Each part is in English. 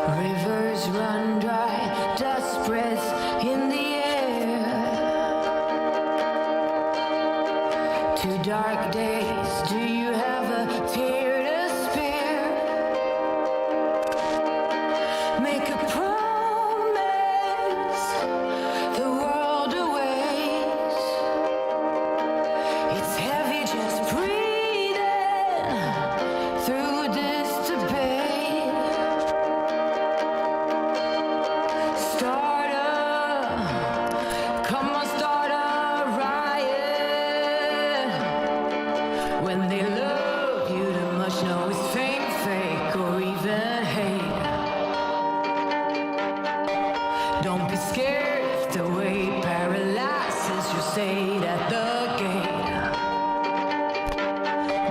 Rivers run dry, dust spreads in the air. 2 dark days, do you have a tear to spare? Make a promise, the world awaits. It's heavy just breathing through this debate. Come on, start a riot. When they love you too much, no, it's fake, fake, or even hate. Don't be scared if the weight paralyzes your state at the gate.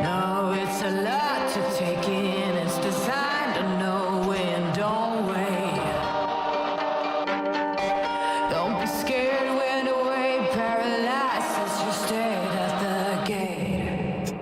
No, it's a lot to take in. It's designed to know when, don't wait. Don't be scared when the weight paralyzes your state at the gate.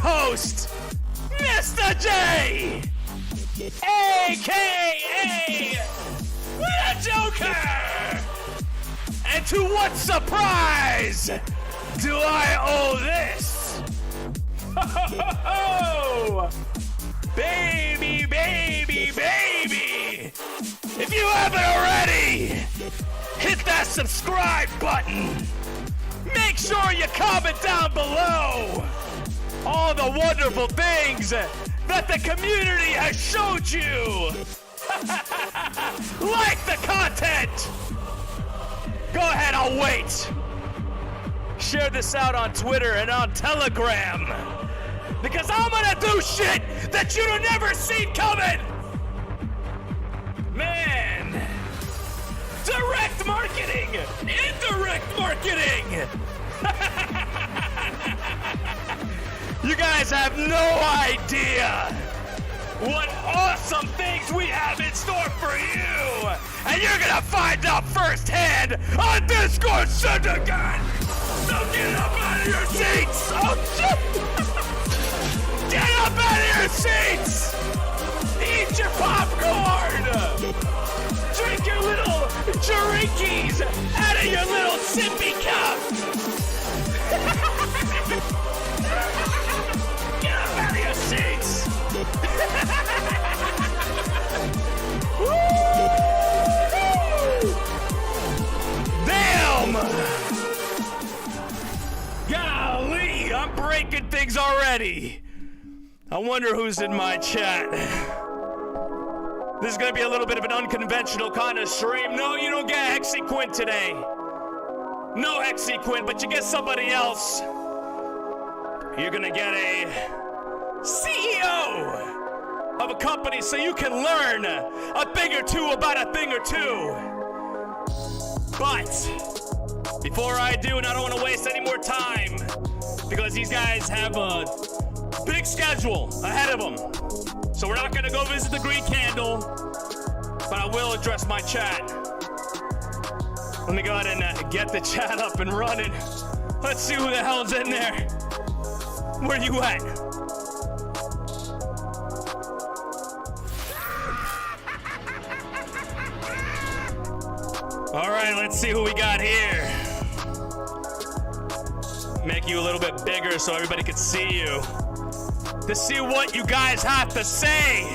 host, Mr. J, a.k.a. the Joker. And to what surprise do I owe this? Oh, baby, baby, baby. If you haven't already, hit that subscribe button. Make sure you comment down below all the wonderful things that the community has showed you. Like the content. Go ahead, I'll wait. Share this out on Twitter and on Telegram, because I'm gonna do shit that you'd have never seen coming. Man, direct marketing, indirect marketing. You guys have no idea what awesome things we have in store for you, and you're gonna find out firsthand on Discourse Syndicate. So get up out of your seats! Oh shit! Get up out of your seats! Eat your popcorn! Drink your little drinkies out of your little sippy cup! Get up out of your seats! Damn! Golly, I'm breaking things already. I wonder who's in my chat. This is gonna be a little bit of an unconventional kind of stream. No, you don't get Hexicant today. No Hexicant, but you get somebody else. You're gonna get a CEO of a company so you can learn a thing or two about a thing or two. But before I do, and I don't want to waste any more time, because these guys have a big schedule ahead of them. So we're not going to go visit the Green Candle, but I will address my chat. Let me go ahead and get the chat up and running. Let's see who the hell's in there. Where you at? All right, let's see who we got here. Make you a little bit bigger so everybody can see you. To see what you guys have to say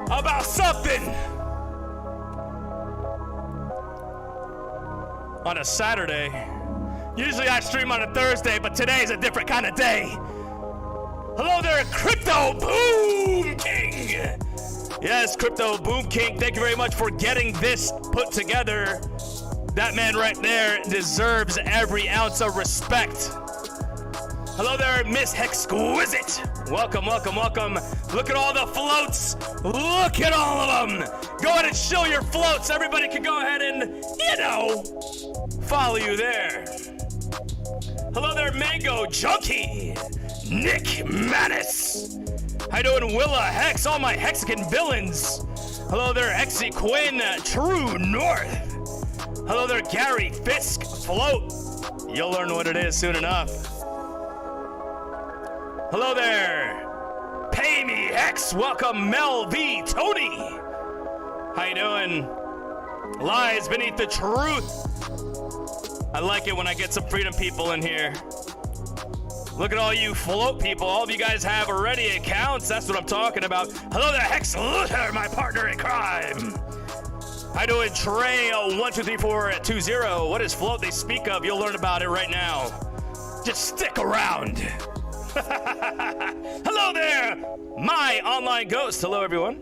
about something on a Saturday. Usually I stream on a Thursday, but today's a different kind of day. Hello there, Crypto Boom King. Yes, Crypto Boom King, thank you very much for getting this put together. That man right there deserves every ounce of respect. Hello there, Miss Hexquisite. Welcome, welcome, welcome. Look at all the floats. Look at all of them. Go ahead and show your floats. Everybody can go ahead and, follow you there. Hello there, Mango Junkie. Nick Manis. How you doing, Willa Hex? All my Hexican villains. Hello there, Hexicant, True North. Hello there, Gary Fisk Float. You'll learn what it is soon enough. Hello there, Pay Me Hex. Welcome, Mel V. Tony. How you doing? Lies beneath the truth. I like it when I get some freedom people in here. Look at all you float people. All of you guys have already accounts. That's what I'm talking about. Hello there, Hex Luther, my partner in crime. How you doing, Trey 123420? What is float they speak of? You'll learn about it right now. Just stick around. Hello there, my online ghost. Hello, everyone.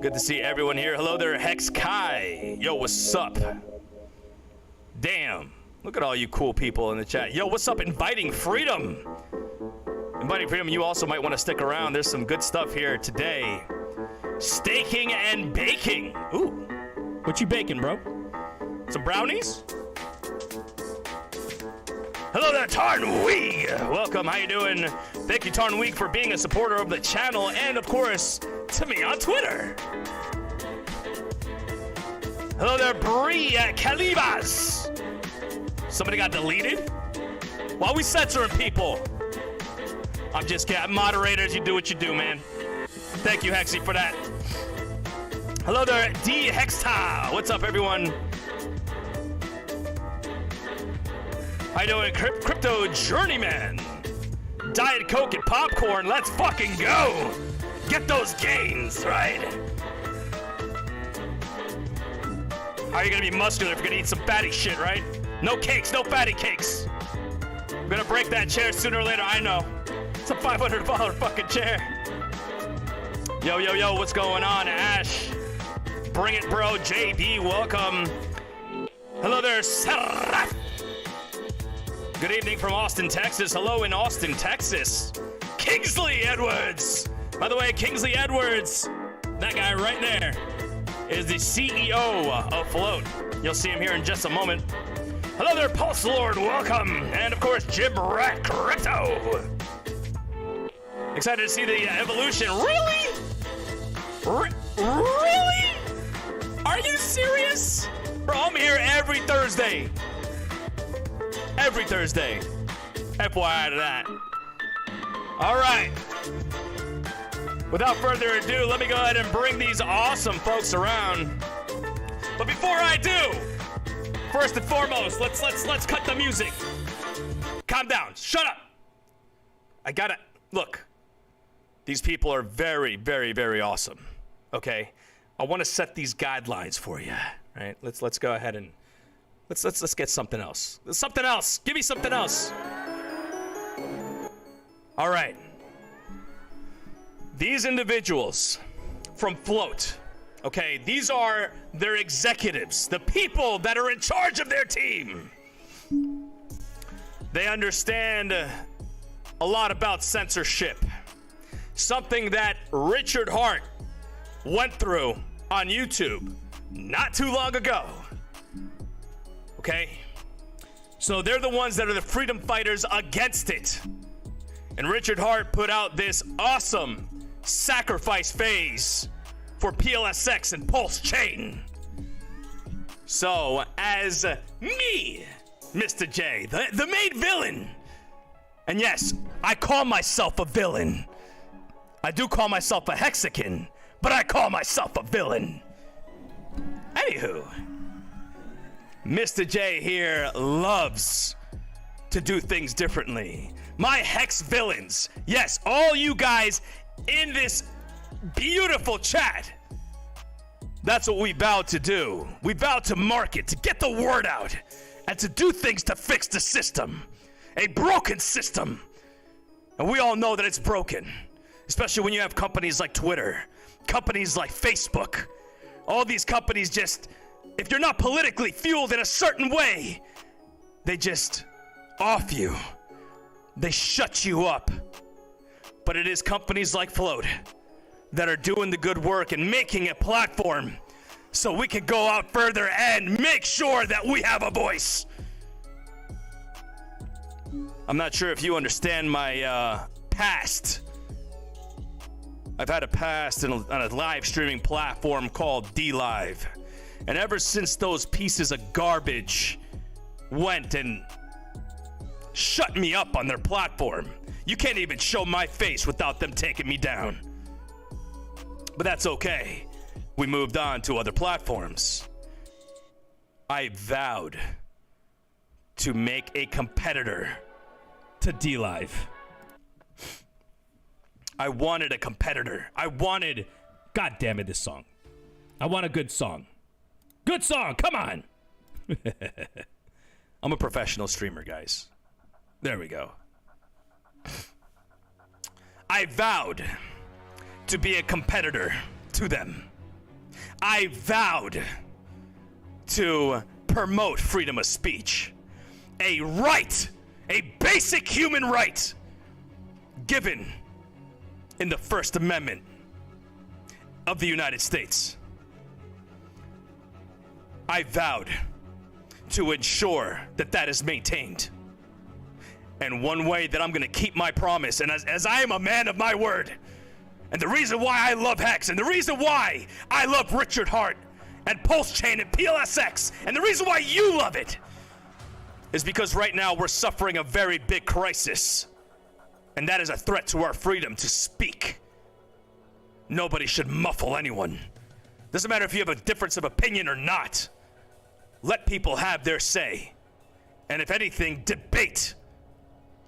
Good to see everyone here. Hello there, Hex Kai. Yo, what's up? Damn. Look at all you cool people in the chat. Yo, what's up? Inviting Freedom. Inviting Freedom, you also might want to stick around. There's some good stuff here today. Staking and baking. Ooh, what you baking, bro? Some brownies? Hello there, Tarnweeg. Welcome, how you doing? Thank you, Tarnweeg, for being a supporter of the channel and, of course, to me on Twitter. Hello there, Bree Calibas. Somebody got deleted? Why are we censoring people? I'm just kidding. Moderators, you do what you do, man. Thank you, Hexy, for that. Hello there, D Hexta. What's up, everyone? How you doing, Crypto Journeyman? Diet Coke and popcorn, let's fucking go! Get those gains, right? How are you gonna be muscular if you're gonna eat some fatty shit, right? No cakes, no fatty cakes. I'm gonna break that chair sooner or later, I know. It's a $500 fucking chair. Yo, yo, yo, what's going on, Ash? Bring it, bro. JD, welcome. Hello there, Sarah. Good evening from Austin, Texas. Hello in Austin, Texas. Kingsley Edwards. By the way, Kingsley Edwards, that guy right there, is the CEO of Flote. You'll see him here in just a moment. Hello there, Pulse Lord. Welcome. And of course, Jim Rat Crypto. Excited to see the evolution. Really? Really? Are you serious? Bro, I'm here every Thursday. Every Thursday. FYI to that. All right. Without further ado, let me go ahead and bring these awesome folks around. But before I do, first and foremost, let's cut the music. Calm down. Shut up. I gotta look. These people are very, very, very awesome. Okay? I want to set these guidelines for you. Right? Let's go ahead and let's get something else. Something else. Give me something else. All right. These individuals from Flote, okay, these are their executives, the people that are in charge of their team. They understand a lot about censorship. Something that Richard Hart went through on YouTube not too long ago. Okay? So they're the ones that are the freedom fighters against it. And Richard Hart put out this awesome sacrifice phase for PLSX and Pulse Chain. So, as me, Mr. J, the main villain, and yes, I call myself a villain. I do call myself a Hexican, but I call myself a villain. Anywho, Mr. J here loves to do things differently. My Hex villains, yes, all you guys in this beautiful chat, that's what we vowed to do. We vowed to market, to get the word out, and to do things to fix the system. A broken system. And we all know that it's broken. Especially when you have companies like Twitter, companies like Facebook. All these companies just, if you're not politically fueled in a certain way, they just off you. They shut you up. But it is companies like Flote that are doing the good work and making a platform so we can go out further and make sure that we have a voice. I'm not sure if you understand my past. I've had a past on a live streaming platform called DLive. And ever since those pieces of garbage went and shut me up on their platform, you can't even show my face without them taking me down. But that's okay. We moved on to other platforms. I vowed to make a competitor to DLive. I wanted a competitor. I wanted, God damn it, this song. I want a good song. Good song, come on. I'm a professional streamer, guys. There we go. I vowed to be a competitor to them. I vowed to promote freedom of speech. A right, a basic human right given in the First Amendment of the United States. I vowed to ensure that that is maintained. And one way that I'm going to keep my promise, and as I am a man of my word, and the reason why I love Hex, and the reason why I love Richard Hart, and Pulse Chain, and PLSX, and the reason why you love it, is because right now we're suffering a very big crisis. And that is a threat to our freedom to speak. Nobody should muffle anyone. Doesn't matter if you have a difference of opinion or not. Let people have their say. And if anything, debate.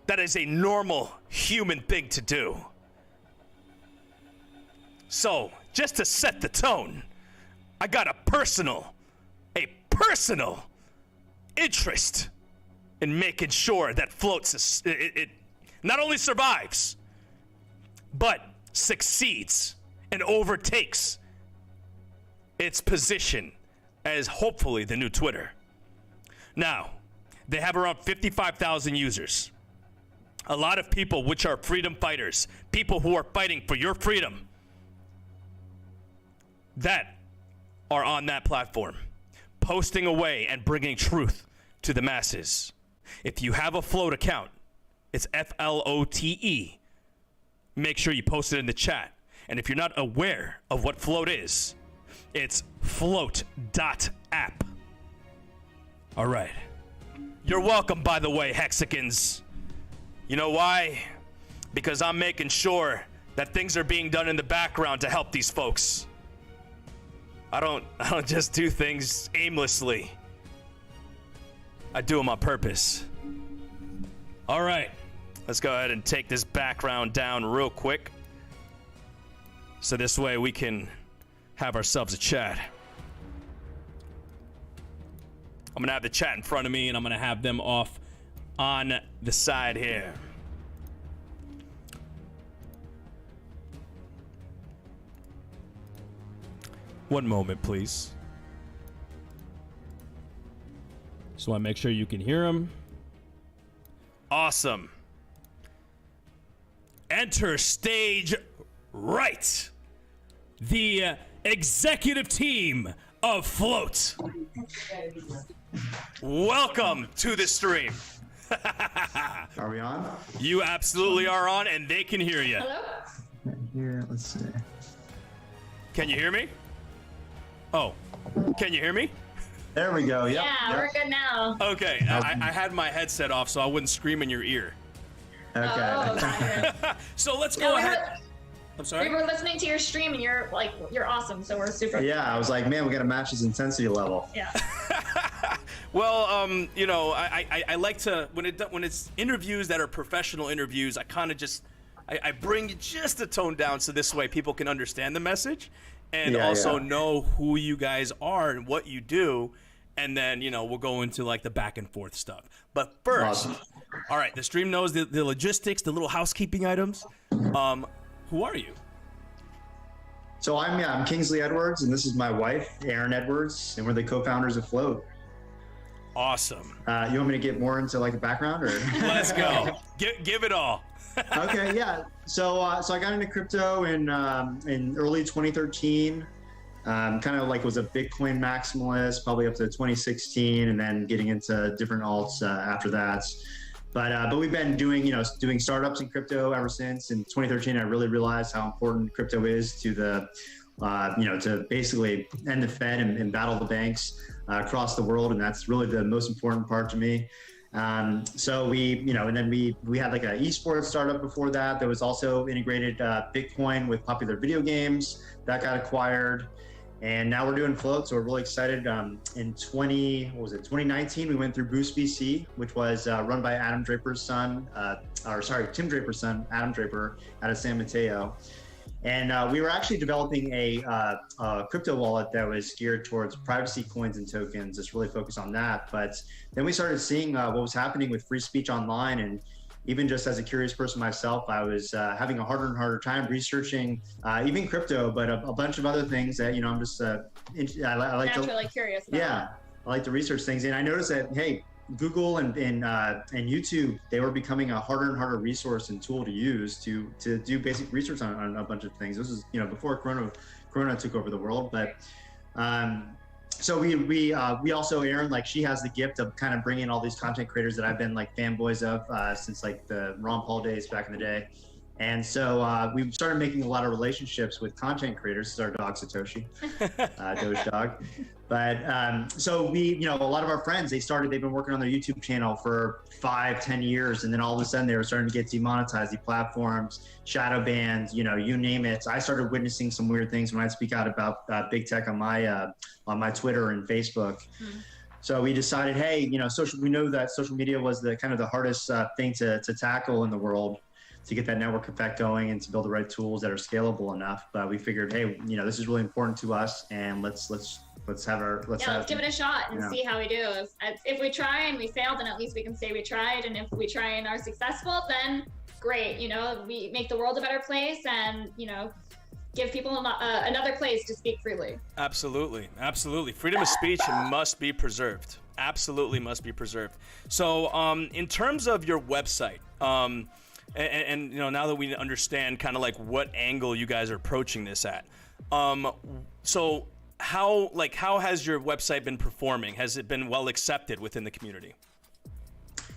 That is a normal human thing to do. So, just to set the tone, I got a personal interest in making sure that Flote it not only survives, but succeeds and overtakes its position as hopefully the new Twitter. Now, they have around 55,000 users. A lot of people which are freedom fighters, people who are fighting for your freedom, that are on that platform, posting away and bringing truth to the masses. If you have a Flote account, it's Flote. Make sure you post it in the chat. And if you're not aware of what Flote is, it's flote.app. All right. You're welcome, by the way, Hexicans. You know why? Because I'm making sure that things are being done in the background to help these folks. I don't just do things aimlessly. I do them on purpose. All right. Let's go ahead and take this background down real quick. So this way we can have ourselves a chat. I'm gonna have the chat in front of me and I'm gonna have them off on the side here. One moment, please. Just want to make sure you can hear them. Awesome. Enter stage right. The executive team of Flote. Welcome to the stream. Are we on? You absolutely are on, and they can hear you. Hello? Here, let's see. Can you hear me? Oh, can you hear me? There we go. Yep. Yeah, yep. we're good now. Okay, I had my headset off so I wouldn't scream in your ear. Okay. Oh, got it. So let's go ahead. I'm sorry? We were listening to your stream and you're awesome, so we're super. Yeah, I was like, man, we got to match his intensity level. Yeah. Well, you know, I like to when it's interviews that are professional interviews, I kind of just I bring just a tone down so this way people can understand the message and also know who you guys are and what you do, and then we'll go into like the back and forth stuff. But first, all right, the stream knows the logistics, the little housekeeping items. Who are you? So I'm Kingsley Edwards, and this is my wife, Erin Edwards, and we're the co-founders of Flote. Awesome. You want me to get more into like the background, or? Let's go. Give it all. Okay, yeah. So I got into crypto in early 2013. Kind of like was a Bitcoin maximalist, probably up to 2016, and then getting into different alts after that. But we've been doing startups in crypto ever since. In 2013, I really realized how important crypto is to the to basically end the Fed and battle the banks across the world, and that's really the most important part to me. So and then we had like an esports startup before that was also integrated Bitcoin with popular video games that got acquired. And now we're doing Flote, so we're really excited. In 2019, we went through Boost VC, which was run by Tim Draper's son, Adam Draper out of San Mateo. And we were actually developing a crypto wallet that was geared towards privacy coins and tokens, just really focused on that. But then we started seeing what was happening with free speech online, and even just as a curious person myself, I was having a harder and harder time researching even crypto, but a bunch of other things that, I'm just, I like naturally curious about. Yeah, I like to research things. And I noticed that, hey, Google and YouTube, they were becoming a harder and harder resource and tool to use to do basic research on a bunch of things. This is, before Corona took over the world. But so we also, Erin, like she has the gift of kind of bringing all these content creators that I've been like fanboys of since like the Ron Paul days back in the day. And so we started making a lot of relationships with content creators. This is our dog, Satoshi, Doge dog. But so we, a lot of our friends, they've been working on their YouTube channel for 5-10 years. And then all of a sudden they were starting to get demonetized, the platforms, shadow bans, you name it. I started witnessing some weird things when I speak out about big tech on my Twitter and Facebook. So we decided, hey, we know that social media was the kind of the hardest thing to tackle in the world, to get that network effect going and to build the right tools that are scalable enough. But we figured, hey, this is really important to us, and let's give it a shot and see how we do. If we try and we fail, then at least we can say we tried. And if we try and are successful, then great. We make the world a better place, and give people another place to speak freely. Absolutely. Freedom of speech must be preserved. Absolutely must be preserved. So in terms of your website, and now that we understand kind of like what angle you guys are approaching this at, so how has your website been performing? Has it been well accepted within the community?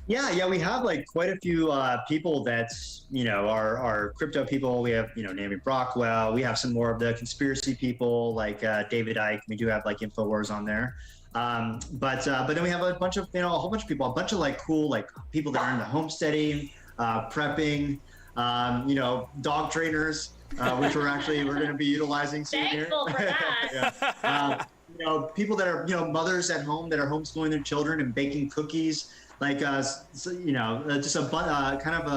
Yeah, we have like quite a few people that are crypto people. We have Naomi Brockwell. We have some more of the conspiracy people like David Icke. We do have like Infowars on there. But then we have a bunch of a whole bunch of people, a bunch of like cool like people that are into homesteading, prepping, dog trainers, which we're going to be utilizing soon here. Thankful for that. People that are mothers at home that are homeschooling their children and baking cookies. Like just a kind of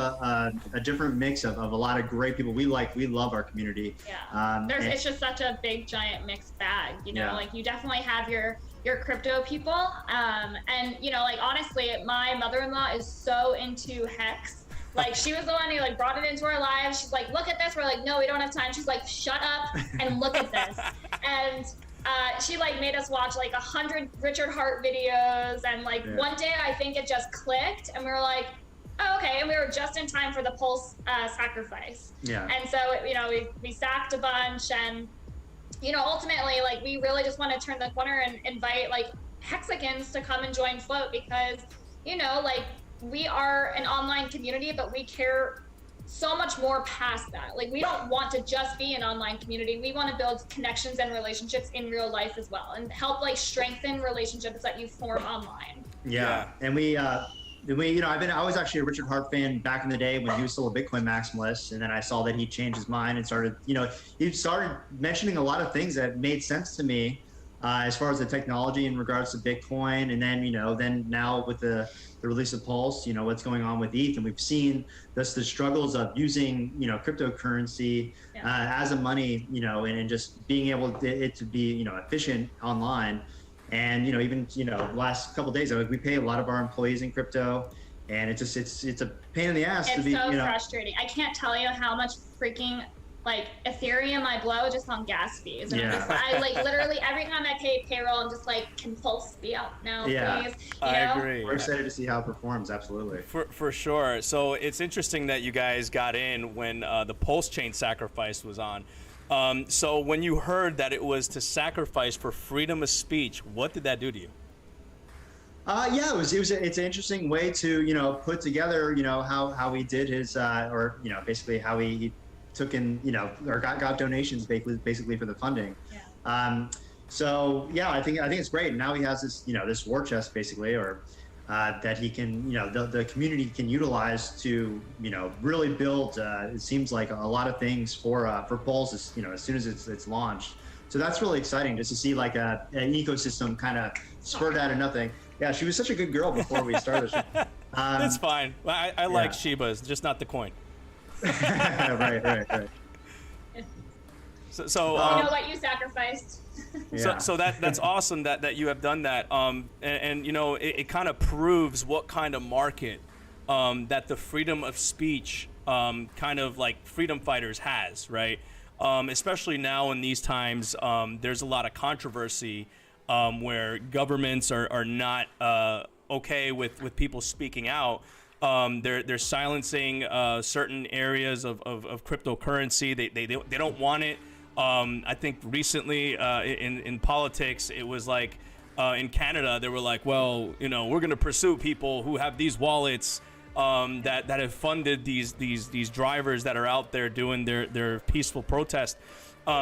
a different mix of a lot of great people. We love our community. Yeah, it's just such a big giant mixed bag. Like you definitely have your crypto people, and like honestly, my mother-in-law is so into Hex. Like she was the one who like brought it into our lives. She's like, look at this. We're like, no, we don't have time. She's like, shut up and look at this. And she like made us watch like 100 Richard Hart videos, and like one day I think it just clicked, and we were like, oh, okay, and we were just in time for the pulse sacrifice. Yeah. And so we sacked a bunch, and ultimately like we really just want to turn the corner and invite like Hexicans to come and join Flote, because like we are an online community, but we care so much more past that. Like we don't want to just be an online community. We want to build connections and relationships in real life as well, and help like strengthen relationships that you form online. Yeah. And I was actually a Richard Hart fan back in the day when he was still a Bitcoin maximalist, and then I saw that he changed his mind and started, he started mentioning a lot of things that made sense to me as far as the technology in regards to Bitcoin. And then, then now with the release of Pulse, what's going on with ETH, and we've seen the struggles of using, cryptocurrency as a money, and just being able to be, efficient online. And, even, last couple of days, we pay a lot of our employees in crypto, and it's a pain in the ass to be, so frustrating. I can't tell you how much freaking like Ethereum I blow just on gas fees. And I like literally every time I pay payroll, I'm just like, can Pulse be out now, please? I agree. We're excited to see how it performs. Absolutely. For sure. So it's interesting that you guys got in when the Pulse chain sacrifice was on. So when you heard that it was to sacrifice for freedom of speech, what did that do to you? It's an interesting way to, put together, how he did his, basically how he took in, or got donations basically for the funding. I think it's great. Now he has this, this war chest basically, or that he can, the community can utilize to, really build. It seems like a lot of things for Pulse, as soon as it's launched. So that's really exciting just to see like an ecosystem kind of spurred out of nothing. Yeah, she was such a good girl before we started. That's fine. I like Shibas, just not the coin. right. So you know what you sacrificed. So that's awesome that you have done that. And it kind of proves what kind of market that the freedom of speech kind of like freedom fighters has, right? Especially now in these times, there's a lot of controversy where governments are not okay with people speaking out. They're silencing certain areas of cryptocurrency. They don't want it. I think recently in politics, it was like in Canada, they were like, well, we're going to pursue people who have these wallets that have funded these drivers that are out there doing their peaceful protest.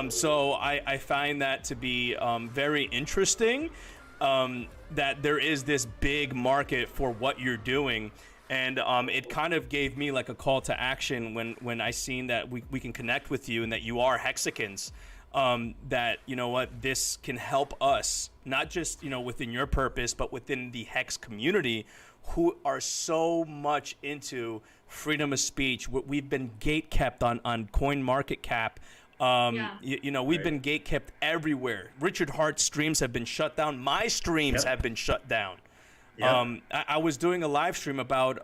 So I find that to be very interesting, that there is this big market for what you're doing. And it kind of gave me like a call to action when I seen that we can connect with you and that you are Hexicans, that, you know what, this can help us, not just, you know, within your purpose, but within the Hex community, who are so much into freedom of speech. We've been gate kept on coin market cap. You know, we've been gate kept everywhere. Richard Hart's streams have been shut down. My streams have been shut down. Yep. I was doing a live stream about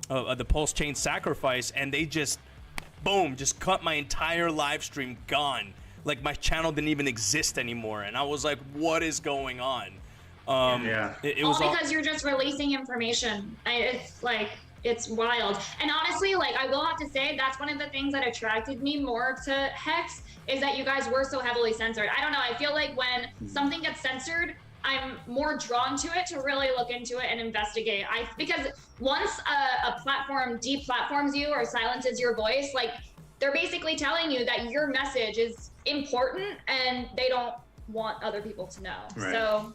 the pulse chain sacrifice, and they just, boom, just cut my entire live stream, gone. Like my channel didn't even exist anymore, and I was like, what is going on? It was all because you're just releasing information. It's like, it's wild. And honestly, like, I will have to say, that's one of the things that attracted me more to Hex, is that you guys were so heavily censored. I don't know, I feel like when something gets censored, I'm more drawn to it, to really look into it and investigate. Because once a platform deplatforms you or silences your voice, like, they're basically telling you that your message is important and they don't want other people to know. Right. So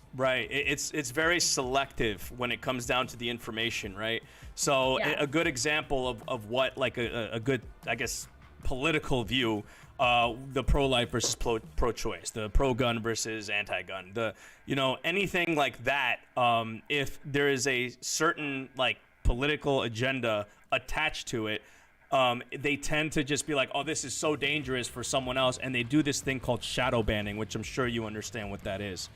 it's very selective when it comes down to the information, right? So a good example of what, like a good, I guess, political view, the pro-life versus pro-choice, the pro-gun versus anti-gun, the, you know, anything like that. If there is a certain like political agenda attached to it, they tend to just be like, oh, this is so dangerous for someone else, and they do this thing called shadow banning, which I'm sure you understand what that is.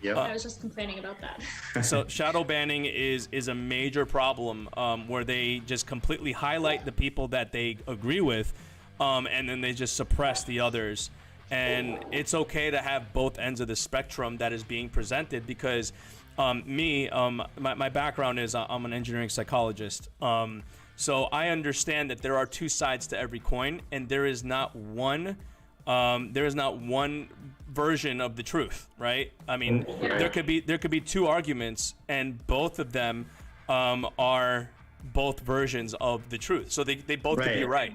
Yep. I was just complaining about that. So shadow banning is a major problem, where they just completely highlight the people that they agree with, and then they just suppress the others. And it's okay to have both ends of the spectrum that is being presented, because my background is I'm an engineering psychologist. So I understand that there are two sides to every coin, and there is not one version of the truth, right? I mean, there could be two arguments, and both of them are both versions of the truth. So they both could be right.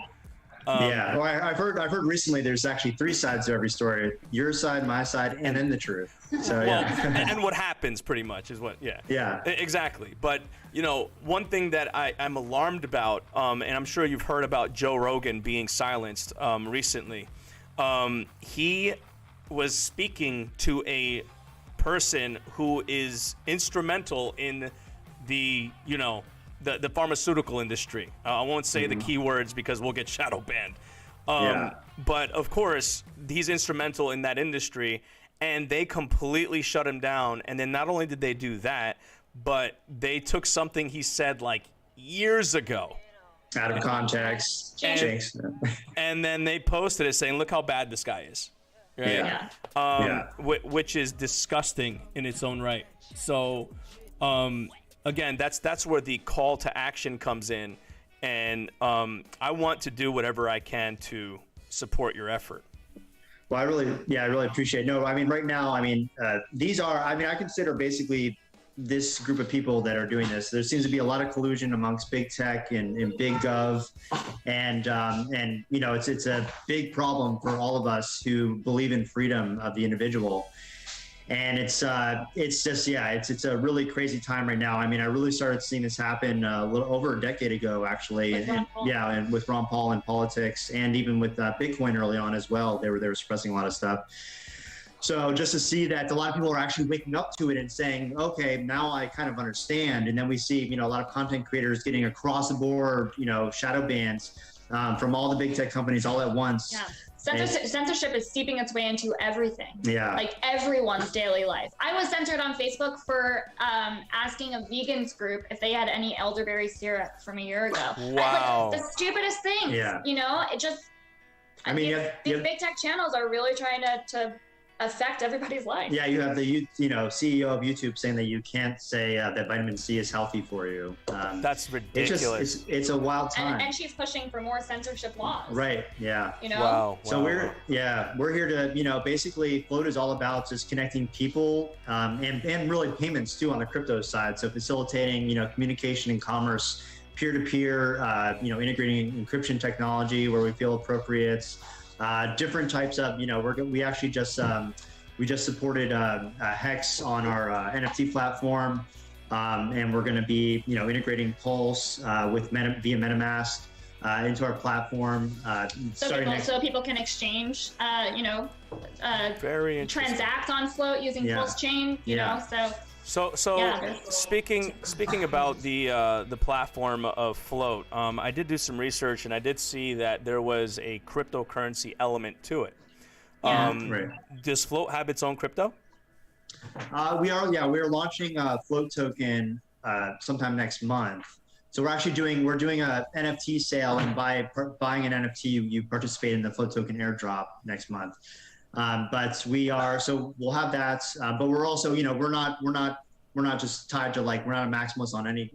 Well, I've heard recently there's actually three sides to every story: your side, my side, and then the truth. So and what happens, pretty much, is what exactly. But you know, one thing that I'm alarmed about, and I'm sure you've heard about Joe Rogan being silenced recently. He was speaking to a person who is instrumental in the, you know, the pharmaceutical industry. I won't say the keywords because we'll get shadow banned. But of course, he's instrumental in that industry, and they completely shut him down. And then not only did they do that, but they took something he said like years ago, out of context, and then they posted it saying, look how bad this guy is. Right? Which is disgusting in its own right. So again, that's where the call to action comes in, and I want to do whatever I can to support your effort. Well, I really appreciate it. No, I mean, right now, I mean, these are, I mean, I consider basically this group of people that are doing this. There seems to be a lot of collusion amongst big tech and big gov, and you know, it's a big problem for all of us who believe in freedom of the individual. And it's just, it's a really crazy time right now. I mean, I really started seeing this happen a little over a decade ago, actually. And with Ron Paul in politics, and even with Bitcoin early on as well. They were suppressing a lot of stuff. So just to see that a lot of people are actually waking up to it and saying, okay, now I kind of understand. And then we see, you know, a lot of content creators getting across the board, you know, shadow bans from all the big tech companies all at once. Yeah. Censorship is seeping its way into everything. Yeah. Like everyone's daily life. I was censored on Facebook for asking a vegans group if they had any elderberry syrup from a year ago. Wow. Like, the stupidest things. Yeah. You know, it just, I mean, these big tech channels are really trying to affect everybody's life. Yeah, you have the CEO of YouTube saying that you can't say that vitamin C is healthy for you. That's ridiculous. It's a wild time. And she's pushing for more censorship laws. Right. Yeah. You know. Wow. So we're here to, you know, basically Flote is all about just connecting people and really payments too on the crypto side. So facilitating, you know, communication and commerce peer-to-peer, integrating encryption technology where we feel appropriate. Different types of, we actually just supported Hex on our NFT platform, and we're going to be, integrating Pulse via MetaMask into our platform. So people can exchange, very transact on Flote using Pulse chain, So speaking about the platform of Flote, I did do some research and I did see that there was a cryptocurrency element to it. Right. Does Flote have its own crypto? We are launching a Flote token sometime next month. So we're doing a NFT sale, and by buying an NFT, you participate in the Flote token airdrop next month. But we'll have that. But we're also, we're not just tied to we're not a maximalist on any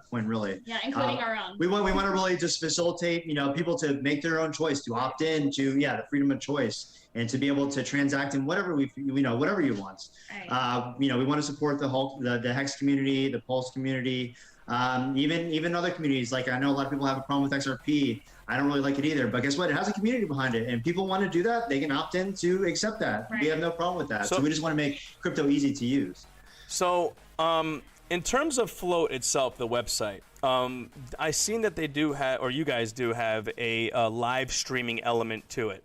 coin really. Yeah, including our own. We want to really just facilitate, people to make their own choice, to opt in to the freedom of choice, and to be able to transact in whatever whatever you want. Right. We want to support the Hex community, the Pulse community, even other communities. Like, I know a lot of people have a problem with XRP. I don't really like it either, but guess what? It has a community behind it, and people want to do that. They can opt in to accept that. Right. We have no problem with that. So we just want to make crypto easy to use. So, in terms of Flote itself, the website, I seen that they do have, or you guys do have a live streaming element to it.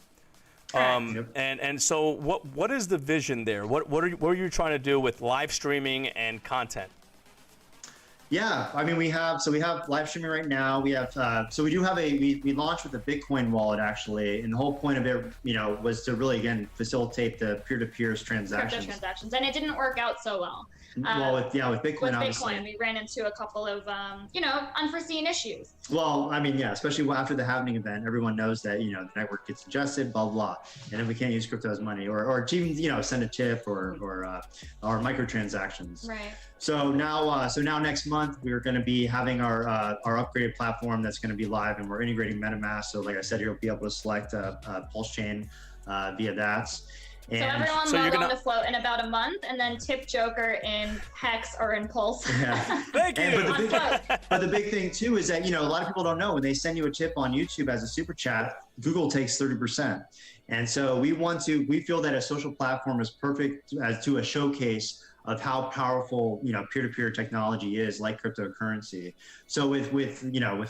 And so what is the vision there? What are you trying to do with live streaming and content? Yeah, I mean, we have live streaming right now. We have we launched with a Bitcoin wallet actually, and the whole point of it, was to really facilitate the peer-to-peer transactions. Crypto transactions, and it didn't work out so well. With Bitcoin, with obviously. Bitcoin, we ran into a couple of unforeseen issues. Well, I mean, especially after the halving event, everyone knows that the network gets ingested, blah blah, and then we can't use crypto as money, or even send a tip or microtransactions. Right. So now next month we're going to be having our upgraded platform that's going to be live, and we're integrating MetaMask. So like I said, you'll be able to select a Pulse chain via that. And so everyone log on to Flote in about a month, and then tip Joker in Hex or in Pulse. Yeah. Thank you. But the big thing too is that a lot of people don't know, when they send you a tip on YouTube as a super chat, Google takes 30%. And so we feel that a social platform is perfect as to a showcase of how powerful peer-to-peer technology is, like cryptocurrency. So with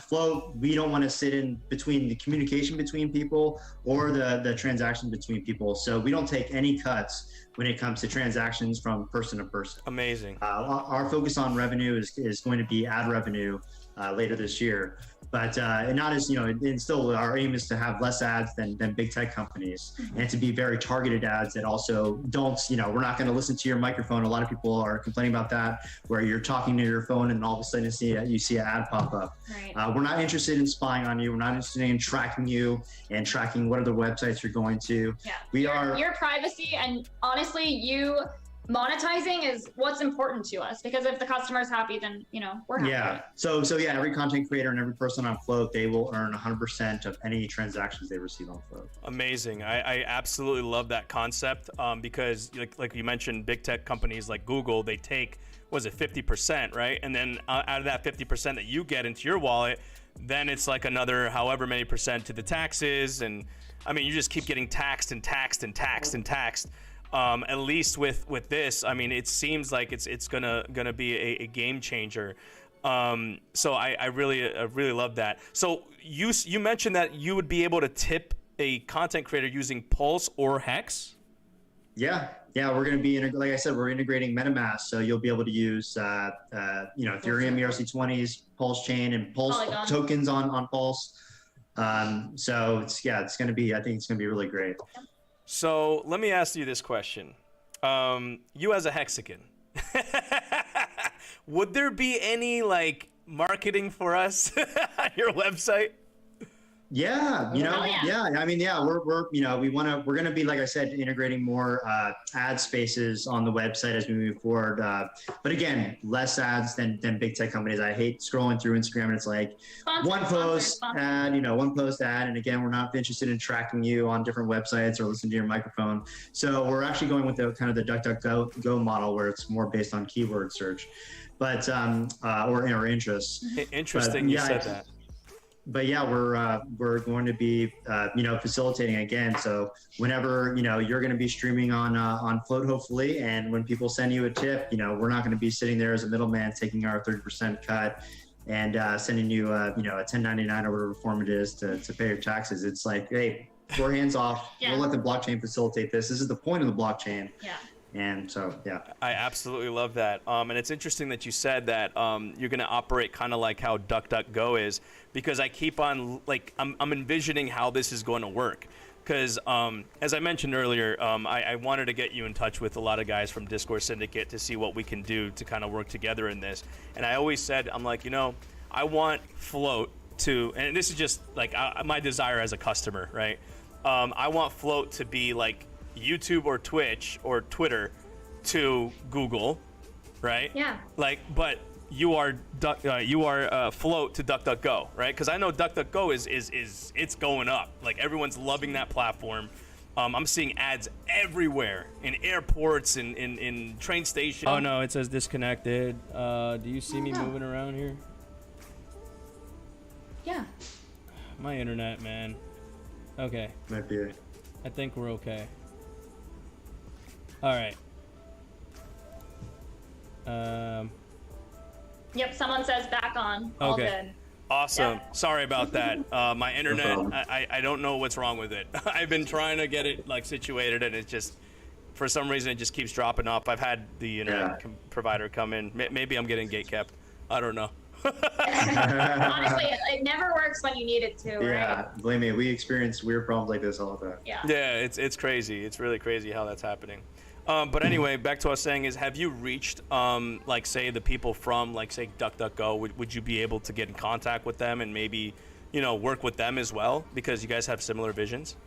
Flote, we don't want to sit in between the communication between people or the transaction between people. So we don't take any cuts when it comes to transactions from person to person. Amazing. Our focus on revenue is going to be ad revenue later this year. But and not as and still our aim is to have less ads than big tech companies, and to be very targeted ads that also don't we're not going to listen to your microphone. A lot of people are complaining about that, where you're talking to your phone and all of a sudden you see an ad pop up. Right. We're not interested in spying on you. We're not interested in tracking you and tracking what other websites you're going to. Yeah. Your privacy, and honestly, you monetizing is what's important to us, because if the customer's happy, then we're happy. Yeah. So every content creator and every person on Flote, they will earn 100% of any transactions they receive on Flote. Amazing. I absolutely love that concept, because like you mentioned, big tech companies like Google, they take 50%, right? And then out of that 50% that you get into your wallet, then it's like another however many percent to the taxes, and I mean you just keep getting taxed and taxed and taxed and taxed. At least with this, I mean, it seems like it's gonna be a game changer. So I really love that. So you mentioned that you would be able to tip a content creator using Pulse or Hex. Yeah, we're going to be like I said, we're integrating MetaMask, so you'll be able to use Ethereum ERC20s, Pulse chain, and Pulse Polygon tokens on Pulse. So it's going to be, I think it's going to be really great. So let me ask you this question. You as a Hexican, would there be any marketing for us on your website? Yeah, I mean, we're we're going to be, like I said, integrating more ad spaces on the website as we move forward. But again, less ads than big tech companies. I hate scrolling through Instagram and it's like one post ad, and again, we're not interested in tracking you on different websites or listening to your microphone. So we're actually going with the kind of the DuckDuckGo model where it's more based on keyword search, but or in our interests. Interesting, you said that. But yeah, we're going to be facilitating again. So whenever you're going to be streaming on Flote, hopefully, and when people send you a tip, we're not going to be sitting there as a middleman taking our 30% cut and sending you a 1099 or whatever form it is to pay your taxes. It's like, hey, we're hands off. We'll let the blockchain facilitate this. This is the point of the blockchain. Yeah. And so, yeah. I absolutely love that. And it's interesting that you said that you're going to operate kind of like how DuckDuckGo is, because I keep on, like, I'm envisioning how this is going to work. Because as I mentioned earlier, I wanted to get you in touch with a lot of guys from Discourse Syndicate to see what we can do to kind of work together in this. And I always said, I'm like, I want Flote to, and this is just like my desire as a customer, right? I want Flote to be like YouTube or Twitch or Twitter to Google, right? Yeah. Like, but you are Flote to DuckDuckGo, right? Because I know DuckDuckGo is it's going up. Like, everyone's loving that platform. I'm seeing ads everywhere in airports, in train stations. Oh no, it says disconnected. Do you see me moving around here? Yeah. My internet, man. Okay. Might be. I think we're okay. All right. Yep, someone says back on. All good. Awesome. Yep. Sorry about that. My internet, I don't know what's wrong with it. I've been trying to get it like situated, and it just, for some reason, it just keeps dropping off. I've had the internet provider come in. Maybe I'm getting gate kept. I don't know. Honestly, it never works when you need it to, right? Yeah, believe me, we experience weird problems like this all the time. Yeah, it's crazy. It's really crazy how that's happening. But anyway, back to what I was saying is, have you reached, like, say, the people from, like, say, DuckDuckGo? Would you be able to get in contact with them and maybe, work with them as well, because you guys have similar visions?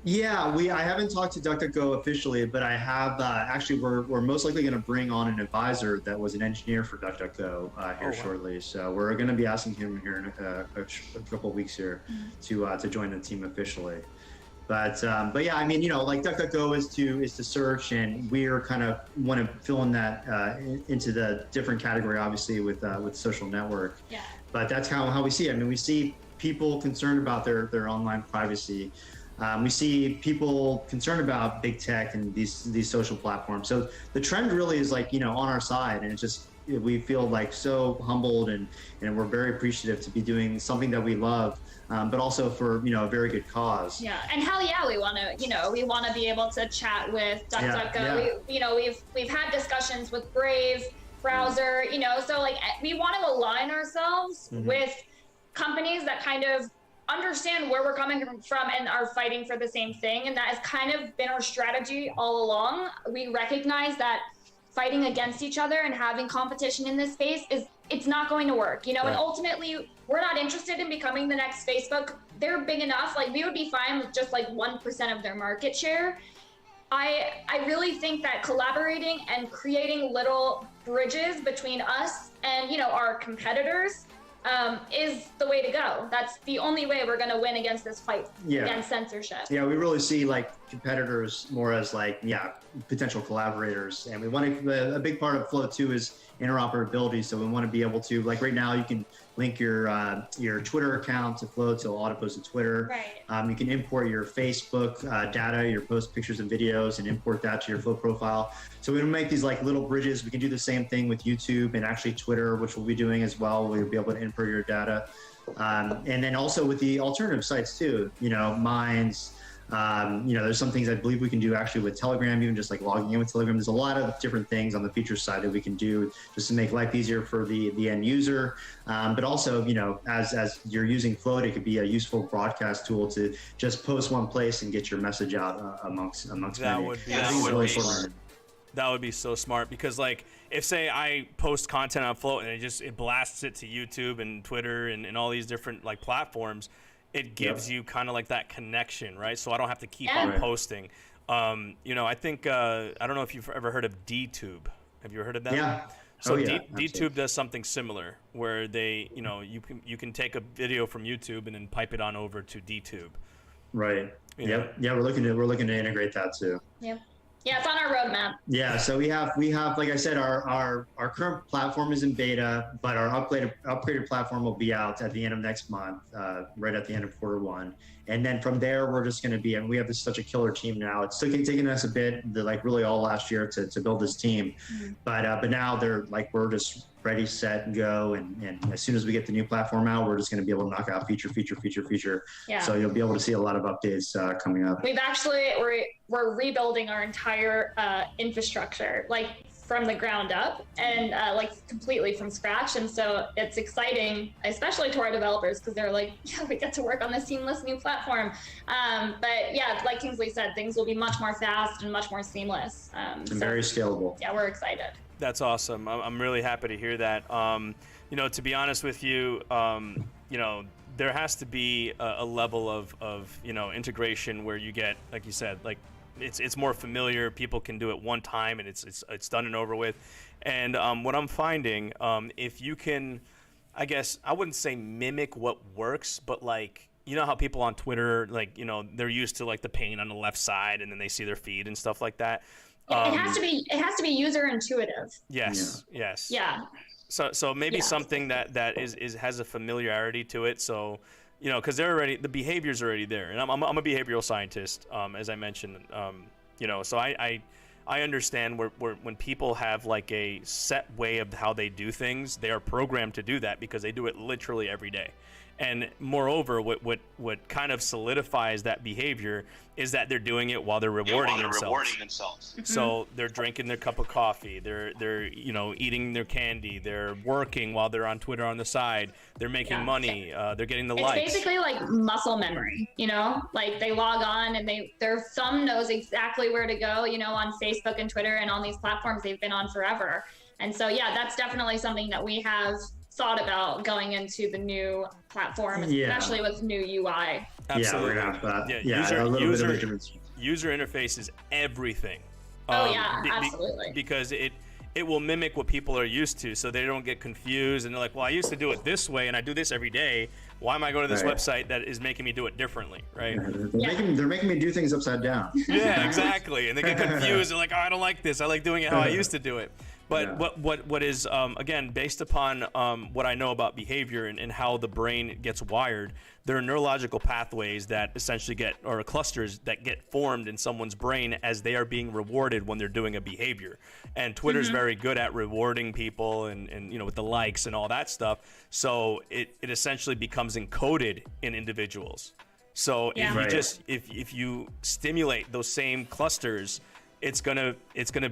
Yeah, I haven't talked to DuckDuckGo officially, but I have actually. We're most likely going to bring on an advisor that was an engineer for DuckDuckGo here shortly. So we're going to be asking him here in a couple of weeks here to join the team officially. But yeah, I mean, like DuckDuckGo is to search, and we're kind of want to fill in that into the different category, obviously with social network. Yeah. But that's how we see it. I mean, we see people concerned about their online privacy. We see people concerned about big tech and these social platforms. So the trend really is like, on our side, and it's just, we feel like so humbled and we're very appreciative to be doing something that we love, but also for, a very good cause. Yeah, and hell yeah, we want to be able to chat with DuckDuckGo. Yeah. We've had discussions with Brave browser, so like we want to align ourselves with companies that kind of understand where we're coming from and are fighting for the same thing. And that has kind of been our strategy all along. We recognize that fighting against each other and having competition in this space it's not going to work, and ultimately we're not interested in becoming the next Facebook. They're big enough, like we would be fine with just like 1% of their market share. I really think that collaborating and creating little bridges between us and, our competitors is the way to go. That's the only way we're going to win against this fight against censorship. Yeah, we really see like competitors more as like, potential collaborators. And we want to, a big part of Flote too is interoperability. So we want to be able to, like right now, you can link your Twitter account to Flote, so it'll auto-post to Twitter. Right. You can import your Facebook data, your post pictures and videos, and import that to your Flote profile. So we make these like little bridges. We can do the same thing with YouTube and actually Twitter, which we'll be doing as well. We'll be able to import your data. And then also with the alternative sites too, Minds, there's some things I believe we can do actually with Telegram, even just like logging in with Telegram. There's a lot of different things on the feature side that we can do just to make life easier for the end user. But also, as you're using Flote, it could be a useful broadcast tool to just post one place and get your message out amongst that many. That would be so smart, because like if say I post content on Flote and it blasts it to YouTube and Twitter and all these different like platforms, it gives you kind of like that connection, right? So I don't have to keep Yeah. on Right. posting. You know, I think I don't know if you've ever heard of DTube. Have you heard of that? Yeah. So Oh, yeah, DTube does something similar, where they, you know, you can take a video from YouTube and then pipe it on over to DTube. Right. Yeah. Yep. Yeah, we're looking to integrate that too. Yep. Yeah, it's on our roadmap. Yeah, so we have, like I said, our current platform is in beta, but our upgraded platform will be out at the end of next month, right at the end of quarter 1. And then from there, we're just going to be, and we have such a killer team now. It's taking us a bit, like really all last year to build this team, but now they're like, we're just ready, set, and go. And as soon as we get the new platform out, we're just going to be able to knock out feature. Yeah. So you'll be able to see a lot of updates coming up. We've actually, we're rebuilding our entire infrastructure, like from the ground up and like completely from scratch. And so it's exciting, especially to our developers, because they're like, yeah, we get to work on this seamless new platform. But yeah, like Kingsley said, things will be much more fast and much more seamless. And very scalable. Yeah, we're excited. That's awesome. I'm really happy to hear that. You know, to be honest with you, you know, there has to be a level of you know, integration where you get, like you said, like it's more familiar. People can do it one time and it's done and over with. And what I'm finding, if you can, I guess I wouldn't say mimic what works, but like, you know how people on Twitter, like, you know, they're used to like the pane on the left side and then they see their feed and stuff like that. Yeah, it has to be user intuitive. Yes. Yes. Yeah. So maybe Yeah. something that has a familiarity to it. So, you know, because the behavior's already there, and I'm a behavioral scientist, as I mentioned. You know, so I understand where when people have like a set way of how they do things, they are programmed to do that because they do it literally every day. And moreover, what kind of solidifies that behavior is that they're doing it while they're rewarding themselves. So they're drinking their cup of coffee, they're you know, eating their candy, they're working while they're on Twitter on the side, they're making money, they're getting the likes. It's basically like muscle memory, you know, like they log on and their thumb knows exactly where to go, you know, on Facebook and Twitter and on these platforms they've been on forever. And so, yeah, that's definitely something that we have thought about going into the new platform, especially with new UI. Absolutely. Yeah, we're gonna have that. Yeah, a little bit of a difference. User interface is everything. Oh yeah, absolutely. Because it will mimic what people are used to, so they don't get confused and they're like, well, I used to do it this way and I do this every day. Why am I going to this website that is making me do it differently, right? They're making me do things upside down. Yeah, exactly. And they get confused. They're like, oh, I don't like this. I like doing it how I used to do it. But what is, again, based upon what I know about behavior and how the brain gets wired, there are neurological pathways that essentially or clusters that get formed in someone's brain as they are being rewarded when they're doing a behavior. And Twitter's very good at rewarding people and you know, with the likes and all that stuff. So it essentially becomes encoded in individuals. So if you stimulate those same clusters, it's gonna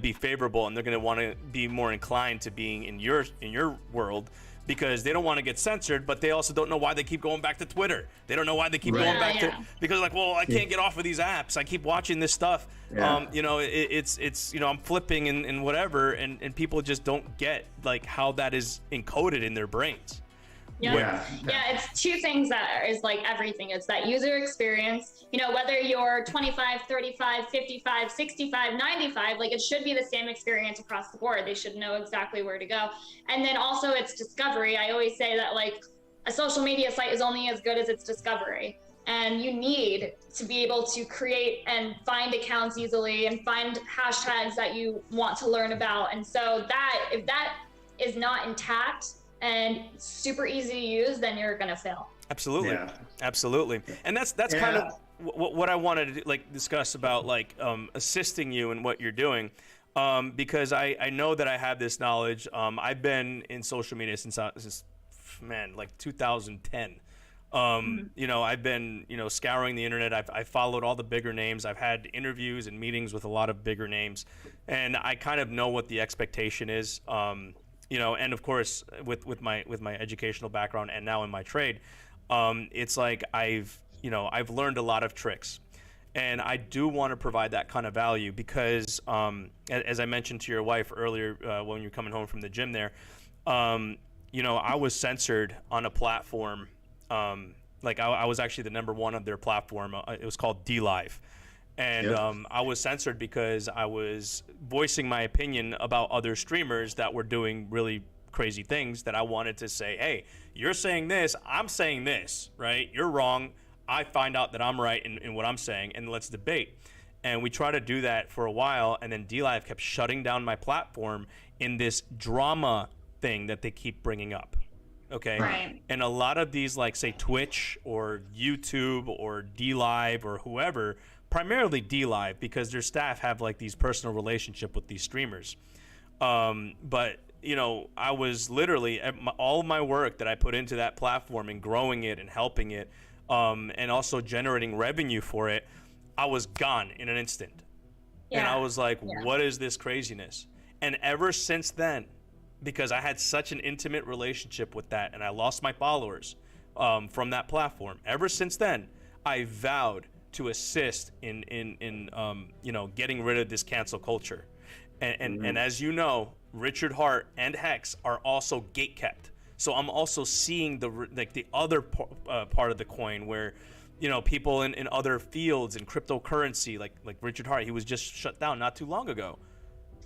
be favorable, and they're gonna want to be more inclined to being in your world, because they don't want to get censored, but they also don't know why they keep going back to Twitter. They don't know why they keep going back to, because like, well, I can't get off of these apps. I keep watching this stuff. You know, it's you know, I'm flipping and whatever, and people just don't get like how that is encoded in their brains. Yeah, it's two things that is like everything. It's that user experience, you know, whether you're 25, 35, 55, 65, 95, like it should be the same experience across the board. They should know exactly where to go. And then also it's discovery. I always say that like a social media site is only as good as its discovery. And you need to be able to create and find accounts easily and find hashtags that you want to learn about. And so that, if that is not intact and super easy to use, then you're gonna fail. Absolutely, absolutely. And that's kind of what I wanted to like discuss about like assisting you in what you're doing, because I know that I have this knowledge. I've been in social media since like 2010. You know, I've been, you know, scouring the internet. I've followed all the bigger names. I've had interviews and meetings with a lot of bigger names, and I kind of know what the expectation is. You know, and of course, with my educational background and now in my trade, it's like I've learned a lot of tricks, and I do want to provide that kind of value because, as I mentioned to your wife earlier when you're coming home from the gym there, you know, I was censored on a platform Like I was actually the #1 of their platform. It was called DLive. And I was censored because I was voicing my opinion about other streamers that were doing really crazy things that I wanted to say, hey, you're saying this, I'm saying this, right? You're wrong. I find out that I'm right in what I'm saying, and let's debate. And we tried to do that for a while, and then DLive kept shutting down my platform in this drama thing that they keep bringing up. Okay. Right. And a lot of these, like, say, Twitch or YouTube or DLive or whoever, primarily DLive, because their staff have like these personal relationship with these streamers. But you know, I was literally all of my work that I put into that platform and growing it and helping it, and also generating revenue for it, I was gone in an instant. Yeah. And I was like, what is this craziness? And ever since then, because I had such an intimate relationship with that, and I lost my followers from that platform, ever since then, I vowed to assist in you know, getting rid of this cancel culture. And as you know, Richard Hart and Hex are also gatekept. So I'm also seeing the other part of the coin where, you know, people in other fields in cryptocurrency, like Richard Hart, he was just shut down not too long ago.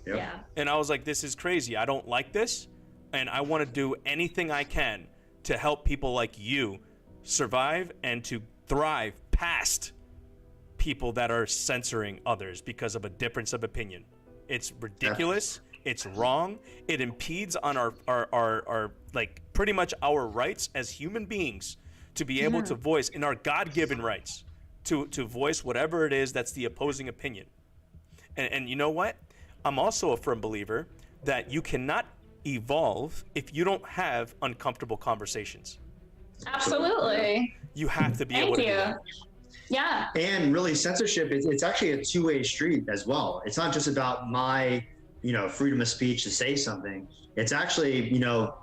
Yep. Yeah. And I was like, this is crazy. I don't like this. And I want to do anything I can to help people like you survive and to thrive past people that are censoring others because of a difference of opinion. It's ridiculous. It's wrong. It impedes on our like pretty much our rights as human beings to be able to voice in our God-given rights to voice whatever it is that's the opposing opinion. And you know what? I'm also a firm believer that you cannot evolve if you don't have uncomfortable conversations. Absolutely. You have to be able to do that. Yeah. And really, censorship, it's actually a two-way street as well. It's not just about my, you know, freedom of speech to say something. It's actually, you know,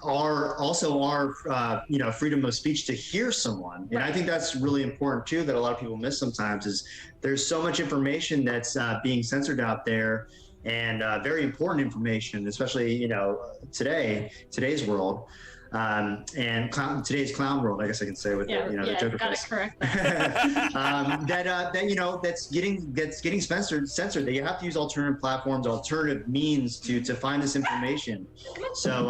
our you know, freedom of speech to hear someone. And I think that's really important too, that a lot of people miss sometimes, is there's so much information that's being censored out there, and very important information, especially, you know, today's world. And today's clown world, I guess I can say, with you know, the Joker got face. it correct. That you know, that's getting censored. That you have to use alternative platforms, alternative means to find this information. So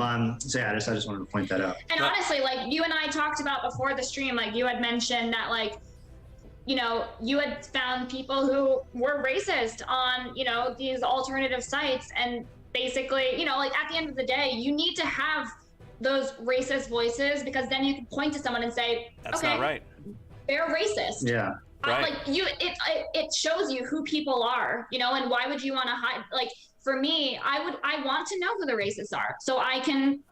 yeah, I just wanted to point that out. And honestly, like you and I talked about before the stream, like you had mentioned that, like, you know, you had found people who were racist on, you know, these alternative sites, and basically, you know, like at the end of the day, you need to have those racist voices, because then you can point to someone and say, that's okay, not right. They're racist. Yeah. Right. Like it shows you who people are, you know, and why would you want to hide? Like for me, I want to know who the racists are, so I can,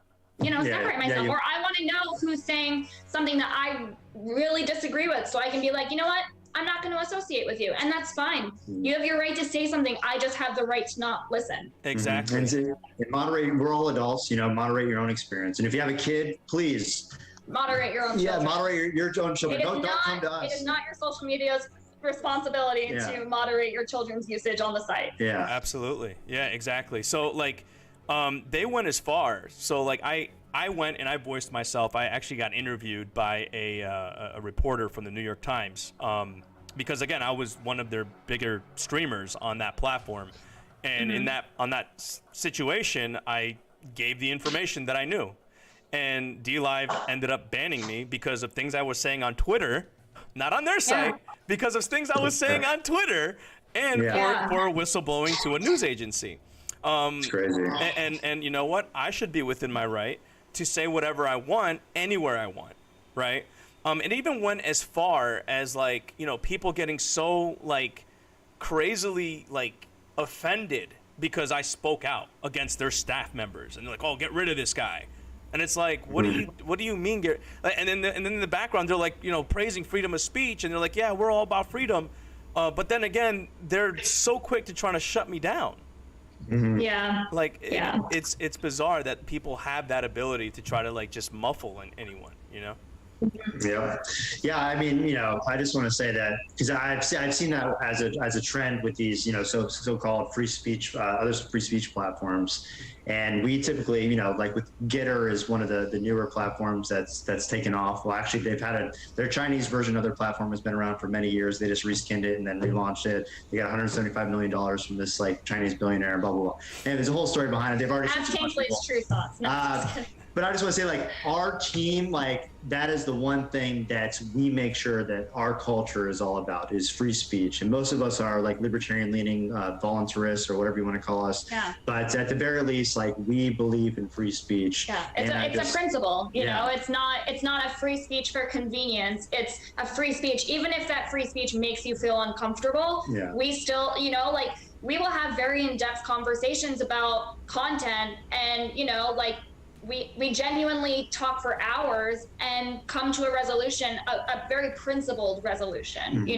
you know, separate myself. Or I want to know who's saying something that I really disagree with, so I can be like, you know what? I'm not going to associate with you, and that's fine. You have your right to say something. I just have the right to not listen. Exactly. And moderate. We're all adults, you know. Moderate your own experience, and if you have a kid, please moderate your own children. moderate your own children. Don't come to us. It is not your social media's responsibility to moderate your children's usage on the site. Yeah, absolutely. Yeah, exactly. So like, they went as far. So like, I went and I voiced myself. I actually got interviewed by a reporter from the New York Times, because again, I was one of their bigger streamers on that platform, and on that situation, I gave the information that I knew, and DLive ended up banning me because of things I was saying on Twitter, not on their site, because of things I was saying on Twitter, and for whistleblowing to a news agency. It's crazy. And you know what? I should be within my right to say whatever I want, anywhere I want, right? It even went as far as, like, you know, people getting so, like, crazily, like, offended because I spoke out against their staff members, and they're like, "Oh, get rid of this guy," and it's like, what do you mean? And then in the background, they're like, you know, praising freedom of speech, and they're like, "Yeah, we're all about freedom," but then again, they're so quick to try to shut me down. Yeah. Like, it's bizarre that people have that ability to try to, like, just muffle anyone, you know? Yeah. I mean, I just want to say that because I've seen that as a trend with these, so-called free speech, other free speech platforms, and we typically, like with Getter is one of the newer platforms that's taken off. Well, actually, they've had their Chinese version of their platform has been around for many years. They just reskinned it and then relaunched it. They got $175 million from this like Chinese billionaire, blah blah blah. And there's a whole story behind it. They've already. Ask Kingsley's true thoughts. No, but I just want to say, like, our team, like, that is the one thing that we make sure that our culture is all about is free speech. And most of us are like libertarian leaning voluntarists or whatever you want to call us. Yeah. But at the very least, like, we believe in free speech. Yeah, it's a principle, you know, it's not a free speech for convenience. It's a free speech, even if that free speech makes you feel uncomfortable, we still, like, we will have very in-depth conversations about content and, like, we genuinely talk for hours and come to a resolution, a very principled resolution,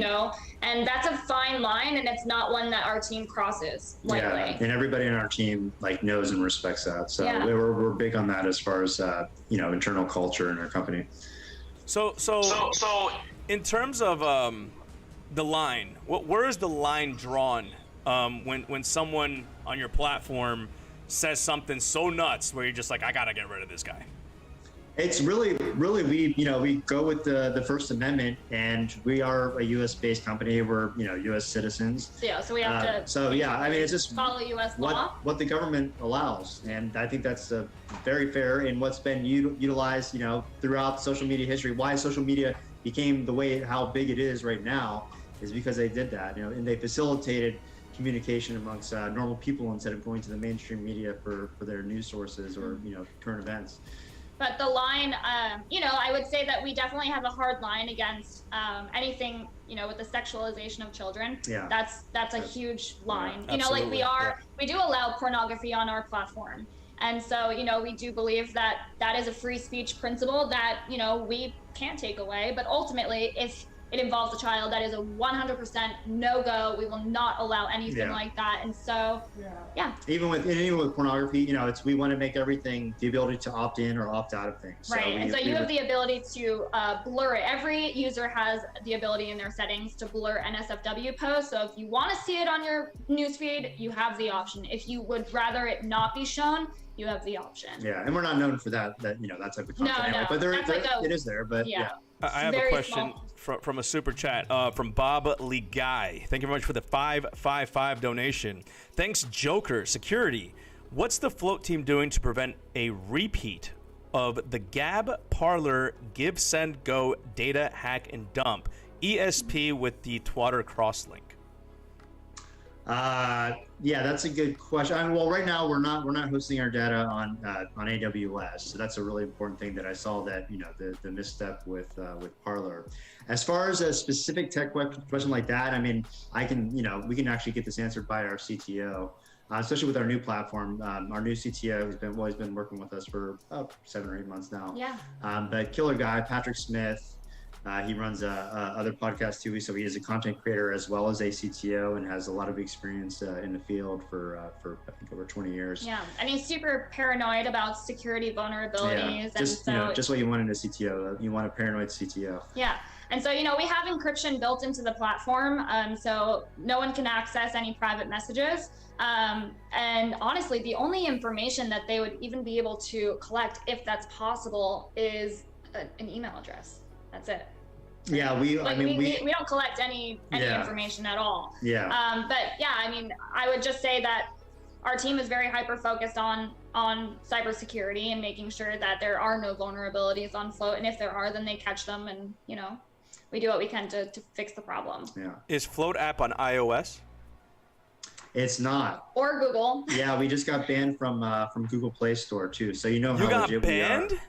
and that's a fine line, and it's not one that our team crosses lightly. Yeah, and everybody in our team like knows and respects that. So we're big on that as far as internal culture in our company. So in terms of the line, where is the line drawn when someone on your platform says something so nuts where you're just like, I gotta get rid of this guy? It's really we go with the First Amendment, and we are a U.S. based company. We're U.S. citizens. So we have to. I mean, it's just follow U.S. law. What the government allows, and I think that's very fair. And what's been utilized throughout social media history. Why social media became how big it is right now is because they did that. And they facilitated communication amongst normal people instead of going to the mainstream media for their news sources or current events. But the line, I would say that we definitely have a hard line against anything, with the sexualization of children. Yeah. That's a huge line. Absolutely. We do allow pornography on our platform. And so, we do believe that is a free speech principle that, we can't take away. But ultimately, if it involves a child, that is a 100% no-go. We will not allow anything like that. And so, Even with pornography, we want to make everything the ability to opt in or opt out of things. Right, and so you have the ability to blur it. Every user has the ability in their settings to blur NSFW posts. So if you want to see it on your newsfeed, you have the option. If you would rather it not be shown, you have the option. Yeah, and we're not known for that type of content. No, but it is there. But I have a question from a super chat from Bob Lee Guy. Thank you very much for the 555 donation. Thanks, Joker Security. What's the Flote team doing to prevent a repeat of the Gab Parler give, send, go, data, hack, and dump ESP with the Twatter crosslink? That's a good question. Well, right now we're not hosting our data on AWS, so that's a really important thing that I saw that the misstep with Parler. As far as a specific tech question like that, I mean, we can actually get this answered by our CTO, especially with our new platform. Our new CTO has always been working with us for 7 or 8 months now. Yeah. But killer guy, Patrick Smith. He runs other podcasts too, so he is a content creator as well as a CTO and has a lot of experience in the field for I think over 20 years. Yeah, and he's super paranoid about security vulnerabilities. Yeah, just what you want in a CTO. You want a paranoid CTO. Yeah, and so we have encryption built into the platform, so no one can access any private messages. And honestly, the only information that they would even be able to collect, if that's possible, is an email address. That's it. Yeah, we don't collect any information at all. Yeah. I would just say that our team is very hyper focused on cybersecurity and making sure that there are no vulnerabilities on Flote, and if there are, then they catch them, and we do what we can to fix the problem. Yeah. Is Flote app on iOS? It's not. Or Google. Yeah, we just got banned from Google Play Store too. So how legit banned? we are.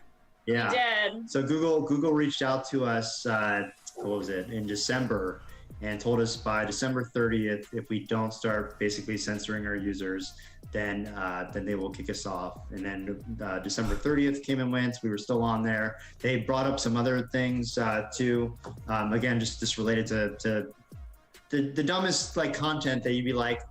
Yeah. We did. So Google reached out to us, in December, and told us by December 30th, if we don't start basically censoring our users, then they will kick us off. And then December 30th came and went. We were still on there. They brought up some other things too. Again, just related to the dumbest content that you'd be like,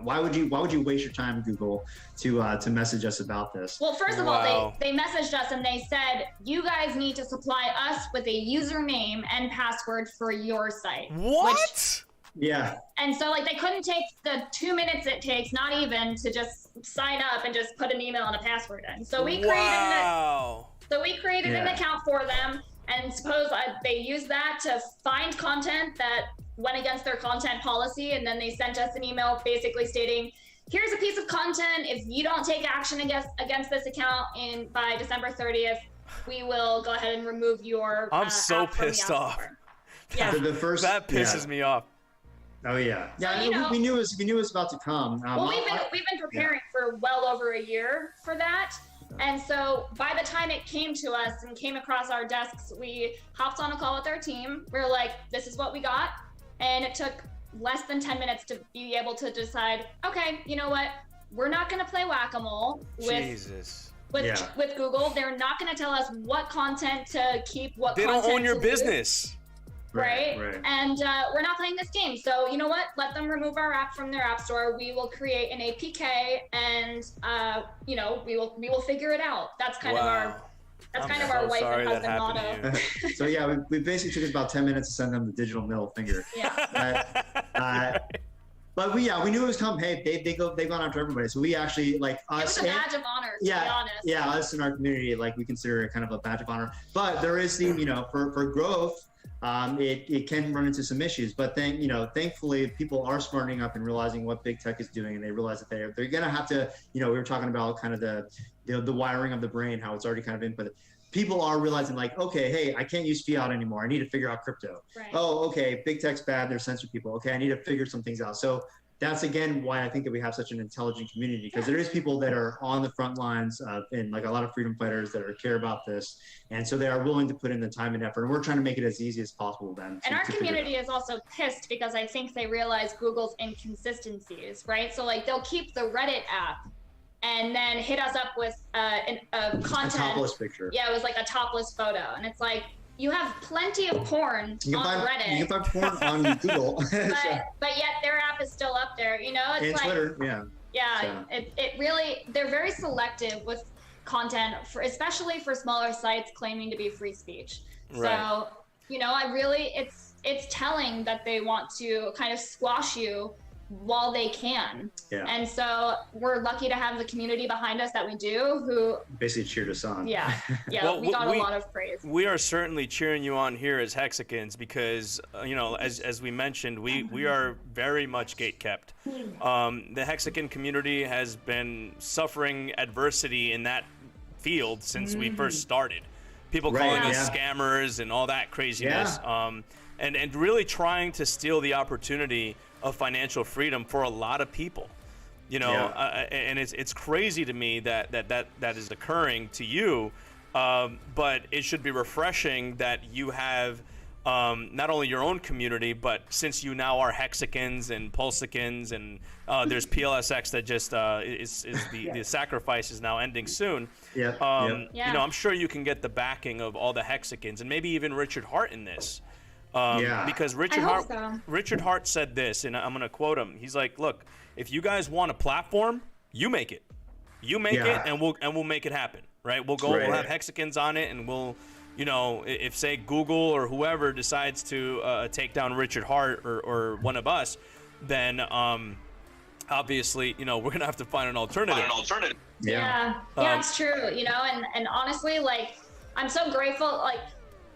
why would you waste your time, Google, to message us about this? Well, first of all, they messaged us and they said, you guys need to supply us with a username and password for your site. What? Yeah. And so like they couldn't take the 2 minutes it takes, not even, to just sign up and just put an email and a password in. So we created an account for them, and suppose they used that to find content that went against their content policy, and then they sent us an email basically stating, here's a piece of content. If you don't take action against this account by December 30th, we will go ahead and remove your I'm so app from the pissed App off. Store. Yeah. That pisses me off. Oh yeah, yeah. So, we knew it was about to come. Well, we've been preparing for well over a year for that, and so by the time it came to us and came across our desks, we hopped on a call with our team. We were like, "This is what we got," and it took less than 10 minutes to be able to decide. Okay, you know what? We're not going to play whack-a-mole with Google. They're not going to tell us what content to keep. They don't own your business. Right. And we're not playing this game. So you know what? Let them remove our app from their app store. We will create an APK, and we will figure it out. That's kind of our wife and husband motto. So yeah, we basically took us about 10 minutes to send them the digital middle finger. Yeah. But we knew it was coming. Hey, they've gone after everybody. So we actually, like, us. It was a badge of honor, to be honest. Yeah, us in our community, like, we consider it kind of a badge of honor. But there is the, for growth, it can run into some issues, but then, thankfully people are smartening up and realizing what big tech is doing, and they realize that they're going to have to, we were talking about kind of the wiring of the brain, how it's already kind of input. People are realizing, like, okay, hey, I can't use fiat anymore. I need to figure out crypto. Right. Oh, okay, big tech's bad. They're censoring people. Okay, I need to figure some things out. So that's, again, why I think that we have such an intelligent community, because there is people that are on the front lines and like a lot of freedom fighters that care about this. And so they are willing to put in the time and effort. And we're trying to make it as easy as possible then. And our community is also pissed because I think they realize Google's inconsistencies, right? So like they'll keep the Reddit app and then hit us up with content. A topless picture. Yeah, it was like a topless photo. And it's like, you have plenty of porn on Reddit. You can find porn on Google. but yet their app is still up there, It's and like Twitter, yeah. Yeah, So. it really, they're very selective with content, especially for smaller sites claiming to be free speech. Right. So, it's telling that they want to kind of squash you while they can. Yeah. And so we're lucky to have the community behind us that we do, who basically cheered us on. Yeah, Well, we got a lot of praise. We are certainly cheering you on here as Hexicans because, as we mentioned, we are very much gatekept. The Hexican community has been suffering adversity in that field since we first started. People calling us scammers and all that craziness, and really trying to steal the opportunity of financial freedom for a lot of people, and it's crazy to me that is occurring to you, but it should be refreshing that you have not only your own community, but since you now are Hexicans and Pulsicans, and there's PLSX that just is the sacrifice is now ending soon. I'm sure you can get the backing of all the Hexicans and maybe even Richard Hart in this. Because Richard Hart said this, and I'm going to quote him. He's like, "Look, if you guys want a platform, you make it, and we'll make it happen, right? We'll have Hexicans on it, and we'll, if say Google or whoever decides to take down Richard Hart or one of us, then obviously, we're gonna have to find an alternative. Yeah, it's true, and honestly, like, I'm so grateful, like.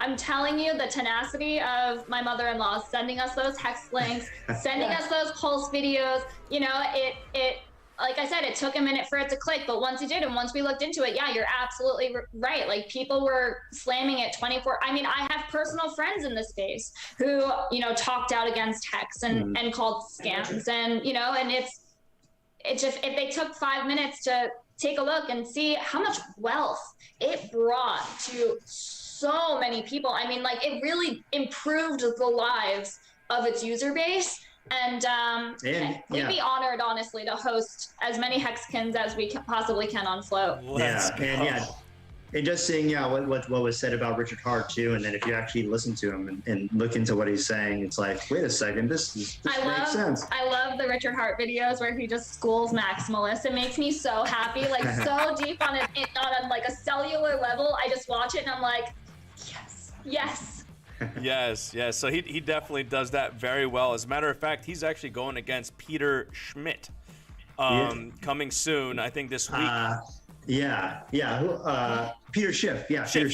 I'm telling you, the tenacity of my mother-in-law sending us those hex links, sending us those pulse videos, it like I said, it took a minute for it to click, but once it did, and once we looked into it, you're absolutely right. Like, people were slamming it 24. I mean, I have personal friends in the space who, talked out against hex and called scams, and, and it's just, if they took 5 minutes to take a look and see how much wealth it brought to so many people. I mean, like, it really improved the lives of its user base. And we'd be honored, honestly, to host as many Hexicans as we possibly can on Flote. And just seeing, yeah, what was said about Richard Hart too, and then if you actually listen to him and look into what he's saying, it's like, wait a second, this makes sense. I love the Richard Hart videos where he just schools maximalists. It makes me so happy, like so deep on on like a cellular level. I just watch it and I'm like, yes. Yes. So he definitely does that very well. As a matter of fact, he's actually going against Peter Schmidt coming soon. I think this week. Peter Schiff. Yeah, Schiff.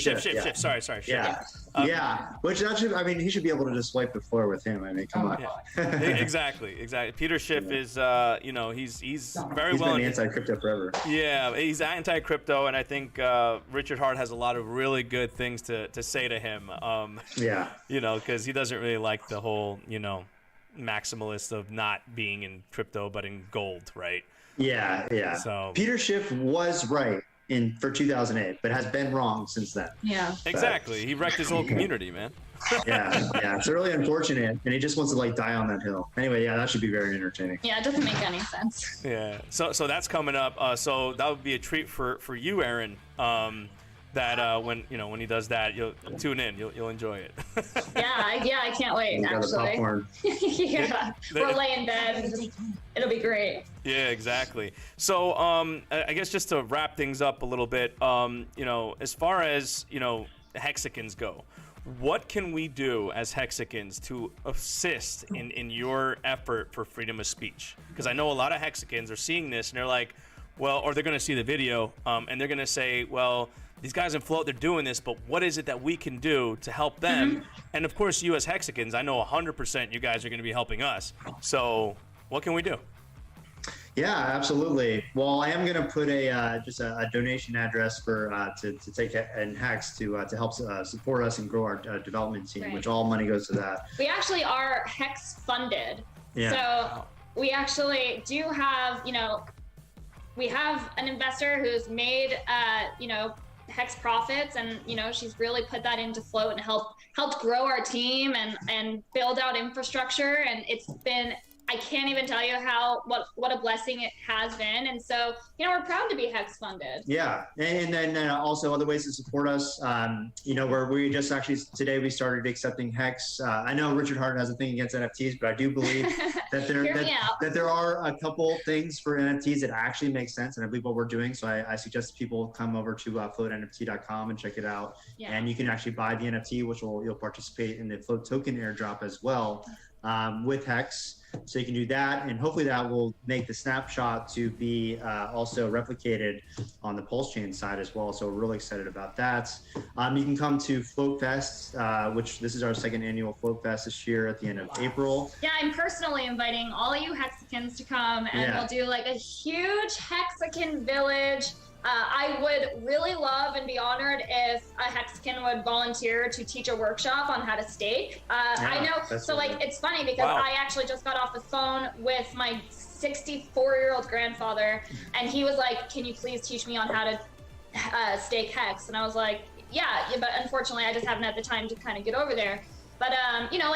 Sorry. Yeah. Which actually, I mean, he should be able to just wipe the floor with him. I mean, come on. Yeah. Exactly. Peter Schiff is, he's very well. He's been anti-crypto forever. Yeah, he's anti-crypto, and I think Richard Hart has a lot of really good things to say to him. Because he doesn't really like the whole, maximalist of not being in crypto but in gold, right? Yeah. So Peter Schiff was right for 2008, but has been wrong since then. Yeah. Exactly. He wrecked his whole community, man. Yeah. It's really unfortunate, and he just wants to die on that hill. Anyway, yeah, that should be very entertaining. Yeah, it doesn't make any sense. Yeah. So that's coming up. So that would be a treat for you, Aaron. That when he does that, you'll tune in. You'll enjoy it. Yeah, I can't wait. Actually, yeah, we'll lay in bed. It'll be great. Yeah, exactly. So I guess just to wrap things up a little bit, as far as Hexicans go, what can we do as Hexicans to assist in your effort for freedom of speech? Because I know a lot of Hexicans are seeing this and they're like, well, or they're going to see the video and they're going to say, well, these guys in Flote, they're doing this, but what is it that we can do to help them? Mm-hmm. And of course, you as Hexicans, I know 100% you guys are going to be helping us. So what can we do? Yeah, absolutely. Well, I am going to put just a donation address for to take in Hex to help support us and grow our development team, which all money goes to that. We actually are Hex funded. Yeah. So we actually do have, we have an investor who's made, Hex profits, and she's really put that into Flote and helped grow our team and build out infrastructure, and it's been, I can't even tell you what a blessing it has been. And so we're proud to be Hex funded. Yeah, and then also other ways to support us, where we just actually today we started accepting Hex. I know Richard Hart has a thing against NFTs, but I do believe that there are a couple things for NFTs that actually make sense, and I believe what we're doing. So I suggest people come over to flotenft.com and check it out. Yeah. And you can actually buy the NFT, which you'll participate in the Flote token airdrop as well with Hex. So you can do that, and hopefully that will make the snapshot to be also replicated on the Pulse Chain side as well. So we're really excited about that. You can come to Flote Fest, which this is our second annual Flote Fest this year at the end of April. Yeah, I'm personally inviting all you Hexicans to come, and we'll do a huge Hexican village. I would really love and be honored if a Hexican would volunteer to teach a workshop on how to stake. I know, so it's funny because I actually just got off the phone with my 64-year-old grandfather, and he was like, can you please teach me on how to stake Hex? And I was like, yeah, but unfortunately I just haven't had the time to kind of get over there. But,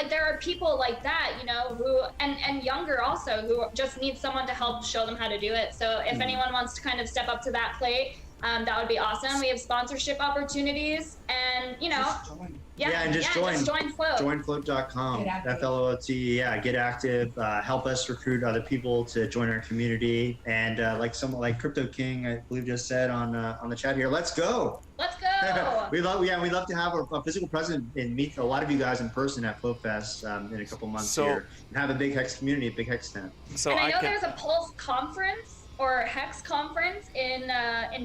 there are people like that, who, and younger also, who just need someone to help show them how to do it. So if anyone wants to kind of step up to that plate, that would be awesome. We have sponsorship opportunities, and, just join Flote. Join Flote.com, Flote, get active, help us recruit other people to join our community. And someone like Crypto King, I believe just said on the chat here, let's go. Let's go. We'd love to have a physical presence and meet a lot of you guys in person at Flote Fest in a couple months here, and have a big Hex community, a big Hex tent. So and I know there's a Pulse conference or Hex conference in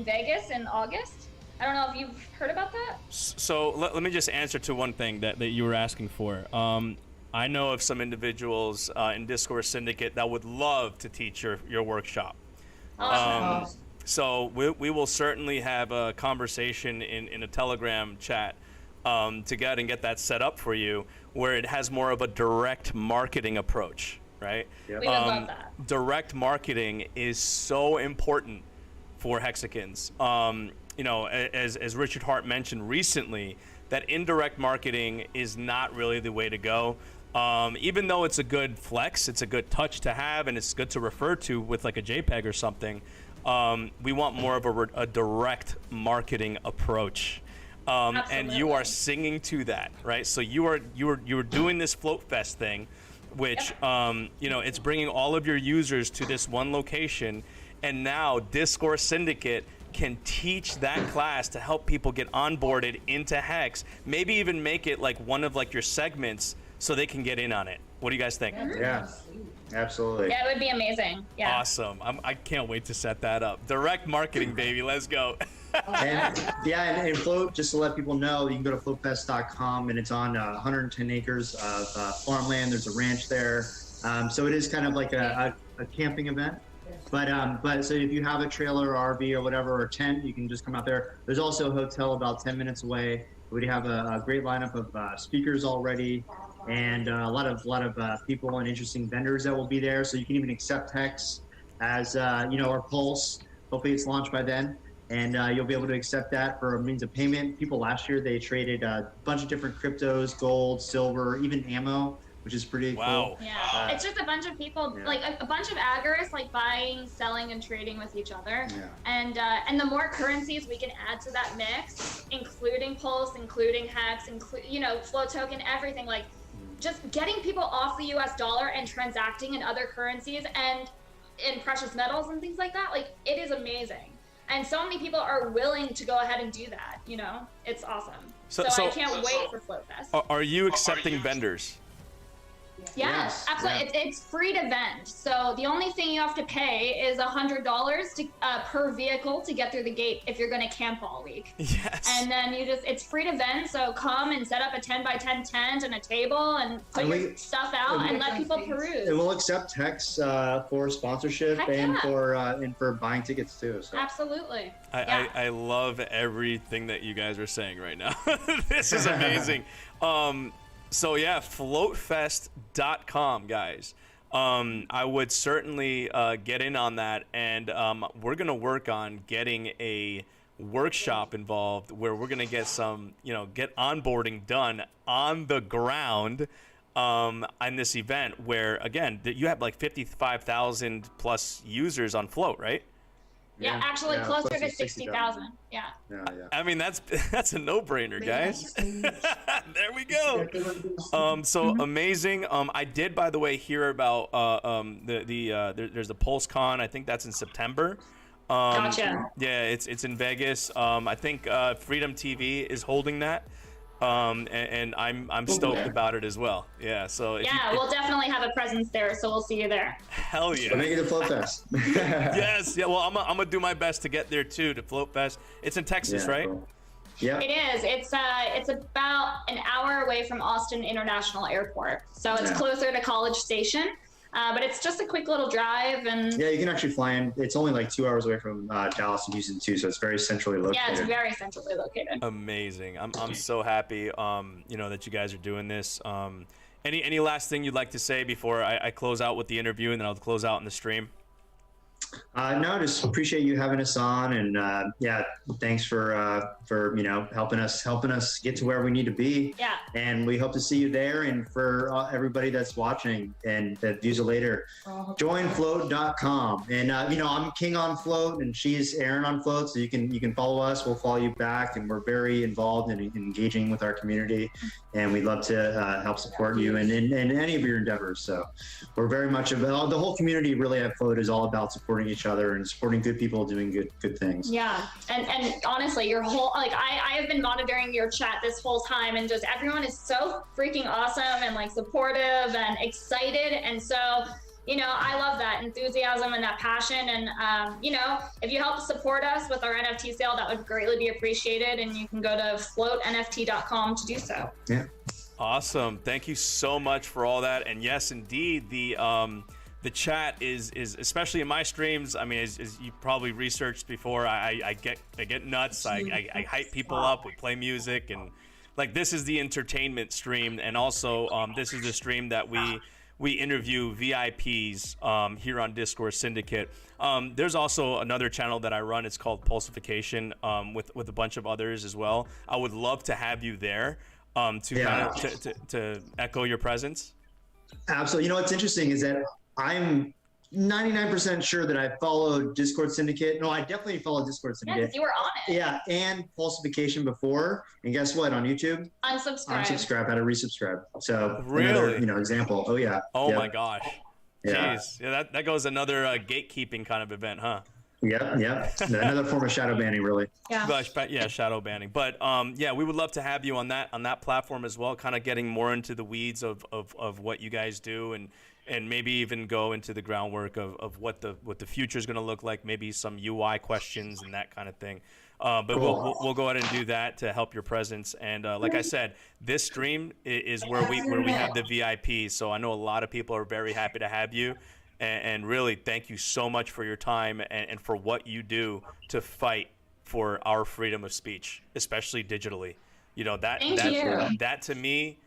Vegas in August. I don't know if you've heard about that. So let me just answer to one thing that you were asking for. I know of some individuals in Discourse Syndicate that would love to teach your workshop. Awesome. So we will certainly have a conversation in a Telegram chat to get that set up for you, where it has more of a direct marketing approach, right? Yep. We would love that. Direct marketing is so important for Hexicans. As Richard Hart mentioned recently, that indirect marketing is not really the way to go. Even though it's a good flex, it's a good touch to have, and it's good to refer to with a JPEG or something. We want more of a direct marketing approach. And you are singing to that, right? So you were doing this Flote Fest thing, which it's bringing all of your users to this one location, and now Discourse Syndicate can teach that class to help people get onboarded into Hex. Maybe even make it like one of like your segments so they can get in on it. What do you guys think? Yeah, absolutely. Yeah, it would be amazing. Yeah. Awesome. I can't wait to set that up. Direct marketing, baby. Let's go. And Flote, just to let people know, you can go to flotefest.com, and it's on 110 acres of farmland. There's a ranch there. So it is kind of like a camping event. But so if you have a trailer or RV or whatever, or tent, you can just come out there. There's also a hotel about 10 minutes away. We have a great lineup of speakers already, and a lot of people and interesting vendors that will be there. So you can even accept Hex as our Pulse. Hopefully it's launched by then, and you'll be able to accept that for a means of payment. People last year, they traded a bunch of different cryptos, gold, silver, even ammo, which is pretty cool. Yeah, it's just a bunch of people, like a bunch of aggregates, like buying, selling, and trading with each other. Yeah. And the more currencies we can add to that mix, including Pulse, including Hex, Flote token, everything, like just getting people off the US dollar and transacting in other currencies and in precious metals and things like that, like it is amazing. And so many people are willing to go ahead and do that, it's awesome. So I can't wait for Flote Fest. Are you accepting vendors? Yes, absolutely. It's free to vend. So the only thing you have to pay is $100 per vehicle to get through the gate if you're going to camp all week. Yes. And then it's free to vend. So come and set up a 10 by 10 tent and a table and put your stuff out and let people peruse. And we'll accept Hex for sponsorship for buying tickets too. So. Absolutely. I love everything that you guys are saying right now. This is amazing. So yeah, flotefest.com, guys. I would certainly get in on that, and we're gonna work on getting a workshop involved where we're gonna get some, get onboarding done on the ground on this event. Where again, you have like 55,000 plus users on Flote, right? Yeah, actually closer to 60,000. Yeah. I mean, that's a no-brainer, guys. There we go. So amazing. I did, by the way, hear about there's the Pulse Con. I think that's in September. Gotcha. Yeah, it's in Vegas. I think Freedom TV is holding that. And I'm stoked about it as well. Yeah, so we'll definitely have a presence there, so we'll see you there. Hell yeah. So make it a Flote Fest. Yes, yeah, well I'm gonna do my best to get there too, to Flote Fest. It's in Texas, right? Cool. Yeah. It is. It's about an hour away from Austin International Airport. So it's closer to College Station. But it's just a quick little drive, and yeah, you can actually fly in. It's only like 2 hours away from Dallas and Houston too, so it's very centrally located. Yeah, it's very centrally located. Amazing. I'm so happy that you guys are doing this. Any last thing you'd like to say before I close out with the interview, and then I'll close out in the stream? No, just appreciate you having us on, and thanks for helping us get to where we need to be. Yeah. And we hope to see you there. And for everybody that's watching and that views it later, join flote.com. And I'm King on Flote, and she's Aaron on Flote. So you can follow us. We'll follow you back, and we're very involved in engaging with our community. And we'd love to help support you in any of your endeavors. So we're very much the whole community really at Flote is all about supporting each other and supporting good people doing good things. Yeah, and honestly, your whole I have been monitoring your chat this whole time, and just everyone is so freaking awesome and like supportive and excited, and so I love that enthusiasm and that passion. And if you help support us with our NFT sale, that would greatly be appreciated. And you can go to flotenft.com to do so. Yeah. Awesome. Thank you so much for all that. And yes, indeed, the chat is especially in my streams. I mean, as you probably researched before, I get nuts. I hype people up. We play music, and like this is the entertainment stream, and also this is the stream that we interview VIPs here on Discourse Syndicate. There's also another channel that I run. It's called Pulsification with a bunch of others as well. I would love to have you there to echo your presence. Absolutely. What's interesting is that I'm 99% sure that I followed Discord Syndicate. No, I definitely followed Discord Yeah, Syndicate. because you were on it. Yeah, and falsification before. And guess what? On YouTube, Unsubscribe. unsubscribe, had to resubscribe. So Really? another, example. Oh yeah. Oh Yep. my gosh. Yeah. Jeez. Yeah, that goes another gatekeeping kind of event, huh? Yeah. Another form of shadow banning, really. Yeah. Gosh, yeah, shadow banning. But yeah, we would love to have you on that platform as well, kind of getting more into the weeds of what you guys do, and maybe even go into the groundwork of what the future is going to look like, maybe some UI questions and that kind of thing. But Cool. we'll go ahead and do that to help your presence. And like I said, this stream is where we have the VIP. So I know a lot of people are very happy to have you. And really, thank you so much for your time and for what you do to fight for our freedom of speech, especially digitally. You know, that to me,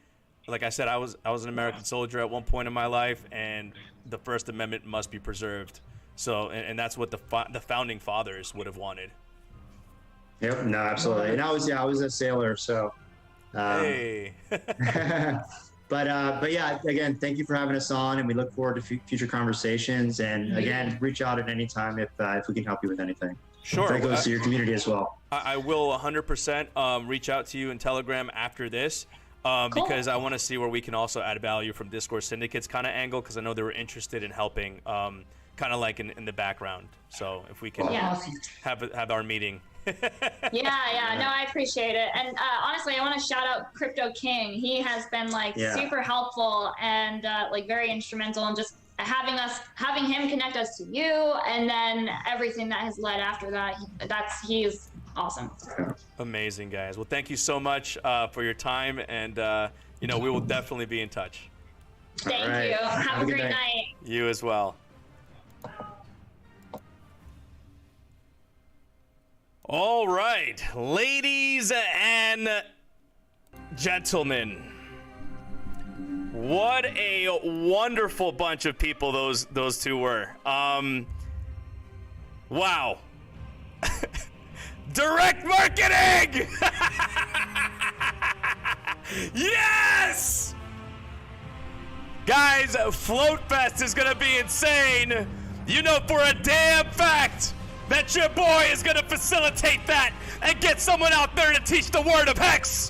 like I said, I was an American soldier at one point in my life, and the First Amendment must be preserved. So, and that's what the founding fathers would have wanted. Yep. No, absolutely. And I was a sailor, so. Hey. But yeah, again, thank you for having us on, and we look forward to future conversations. And again, reach out at any time if we can help you with anything. Sure. That goes to your community as well. I will 100% reach out to you in Telegram after this, because I want to see where we can also add value from Discourse Syndicate's kind of angle, because I know they were interested in helping, kind of like in the background. So if we can have our meeting. Yeah, no, I appreciate it. And honestly, I want to shout out Crypto King. He has been like super helpful and like very instrumental in just having him connect us to you, and then everything that has led after that. He's awesome. Amazing, guys. Well, thank you so much for your time, and we will definitely be in touch. Thank you. Have a great night. You as well. All right, ladies and gentlemen, what a wonderful bunch of people those two were. Wow. Direct marketing! Yes! Guys, Flote Fest is gonna be insane. You know for a damn fact that your boy is gonna facilitate that and get someone out there to teach the word of Hex.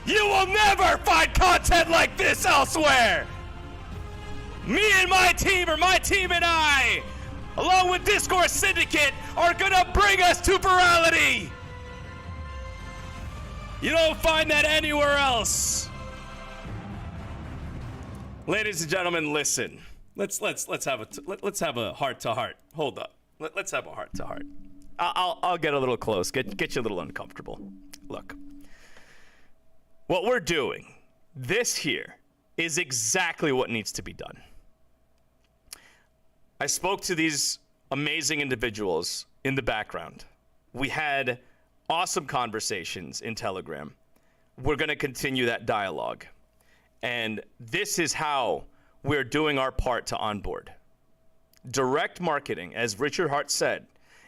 You will never find content like this elsewhere. Me and my team, or my team and I, along with Discourse Syndicate, are gonna bring us to virality. You don't find that anywhere else. Ladies and gentlemen, listen. Let's have a heart to heart. Hold up. Let's have a heart to heart. I'll get a little close. Get you a little uncomfortable. Look. What we're doing, this here, is exactly what needs to be done. I spoke to these amazing individuals in the background. We had awesome conversations in Telegram. We're going to continue that dialogue. And this is how we're doing our part to onboard. Direct marketing, as Richard Hart said,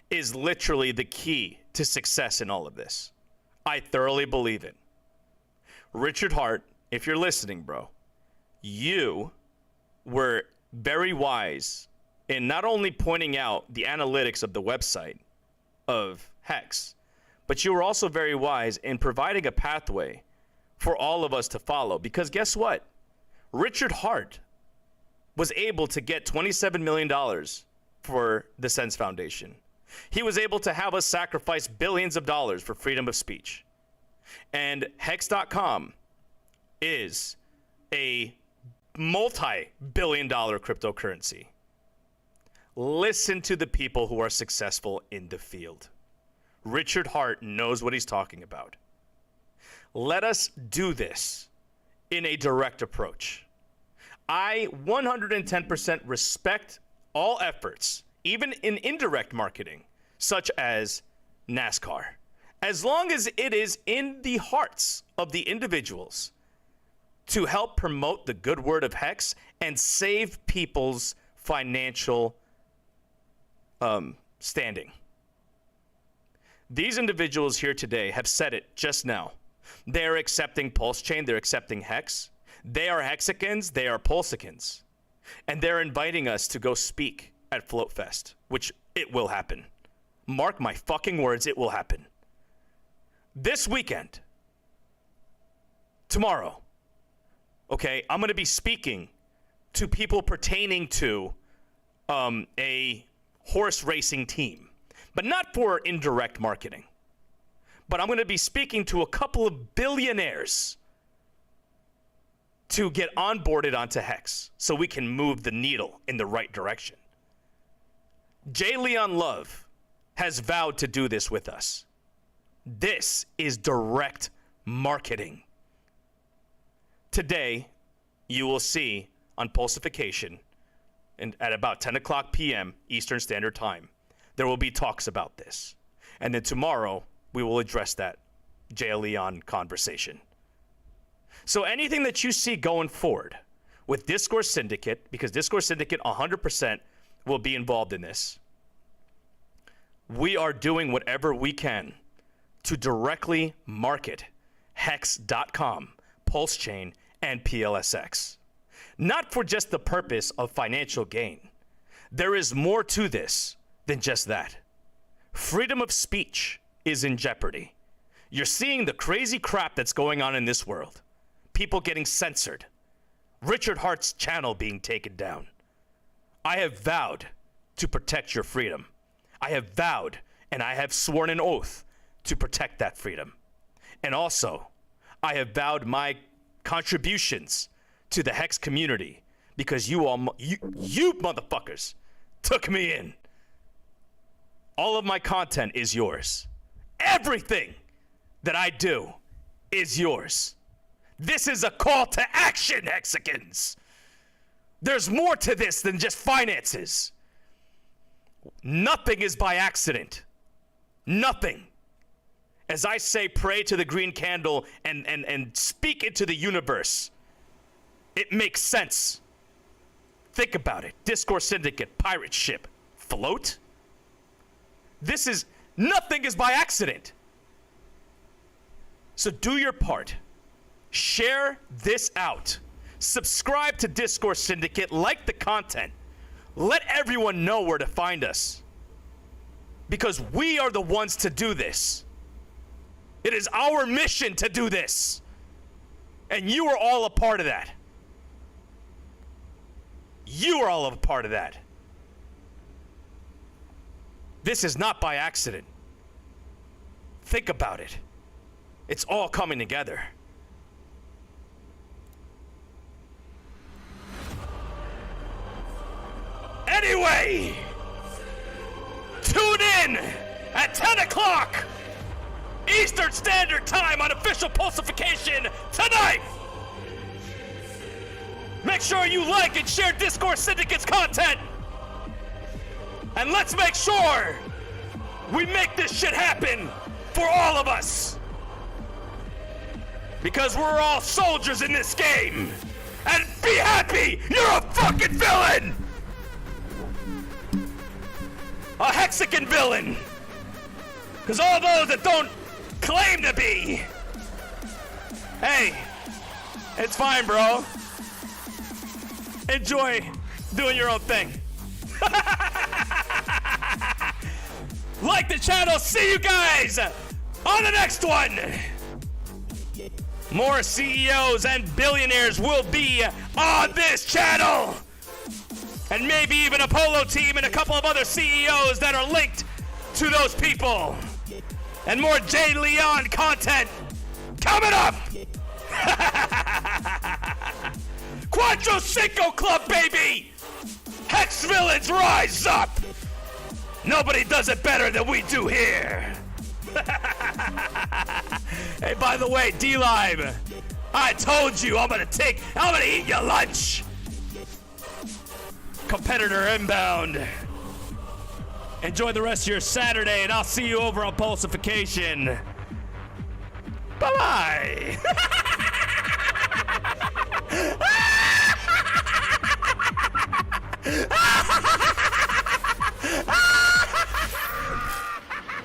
is literally the key to success in all of this. I thoroughly believe it. Richard Hart, if you're listening, bro, you were very wise in not only pointing out the analytics of the website of Hex, but you were also very wise in providing a pathway for all of us to follow. Because guess what? Richard Hart was able to get $27 million for the Sense Foundation. He was able to have us sacrifice billions of dollars for freedom of speech. And Hex.com is a multi-billion-dollar cryptocurrency. Listen to the people who are successful in the field. Richard Hart knows what he's talking about. Let us do this in a direct approach. I 110% respect all efforts, even in indirect marketing, such as NASCAR, as long as it is in the hearts of the individuals to help promote the good word of Hex and save people's financial standing. These individuals here today have said it just now. They're accepting Pulse Chain, they're accepting Hex. They are Hexicans, they are Pulsicans. And they're inviting us to go speak at Flote Fest, which it will happen. Mark my fucking words, it will happen. This weekend, tomorrow, okay, I'm going to be speaking to people pertaining to a horse racing team, but not for indirect marketing. But I'm going to be speaking to a couple of billionaires to get onboarded onto Hex so we can move the needle in the right direction. J. Leon Love has vowed to do this with us. This is direct marketing. Today, you will see on Pulsification and at about 10 o'clock p.m. Eastern Standard Time, there will be talks about this. And then tomorrow, we will address that J. Leon conversation. So anything that you see going forward with Discourse Syndicate, because Discourse Syndicate 100% will be involved in this, we are doing whatever we can to directly market Hex.com, Pulse Chain, and PLSX. Not for just the purpose of financial gain. There is more to this than just that. Freedom of speech is in jeopardy. You're seeing the crazy crap that's going on in this world. People getting censored. Richard Hart's channel being taken down. I have vowed to protect your freedom. I have vowed and I have sworn an oath to protect that freedom. And also, I have vowed my contributions to the Hex community because you motherfuckers took me in. All of my content is yours. Everything that I do is yours. This is a call to action, Hexicans. There's more to this than just finances. Nothing is by accident. Nothing. As I say, pray to the green candle and speak into the universe. It makes sense. Think about it. Discourse Syndicate, pirate ship, Flote. Nothing is by accident. So do your part. Share this out. Subscribe to Discourse Syndicate, like the content. Let everyone know where to find us. Because we are the ones to do this. It is our mission to do this. And you are all a part of that. You are all a part of that. This is not by accident. Think about it. It's all coming together. Anyway, tune in at 10 o'clock Eastern Standard Time on official Pulsification tonight. Make sure you like and share Discourse Syndicate's content. And let's make sure we make this shit happen for all of us. Because we're all soldiers in this game. And be happy, you're a fucking villain! A Hexican villain! Because all those that don't claim to be, hey, it's fine, bro. Enjoy doing your own thing. Like the channel, see you guys on the next one. More CEOs and billionaires will be on this channel. And maybe even a polo team and a couple of other CEOs that are linked to those people. And more J. Leon content coming up. Cuatro Cinco Club, baby. Hex villains rise up. Nobody does it better than we do here. Hey, by the way, D-Live, I told you I'm gonna eat your lunch. Competitor inbound. Enjoy the rest of your Saturday, and I'll see you over on Pulsification. Bye-bye. Ah!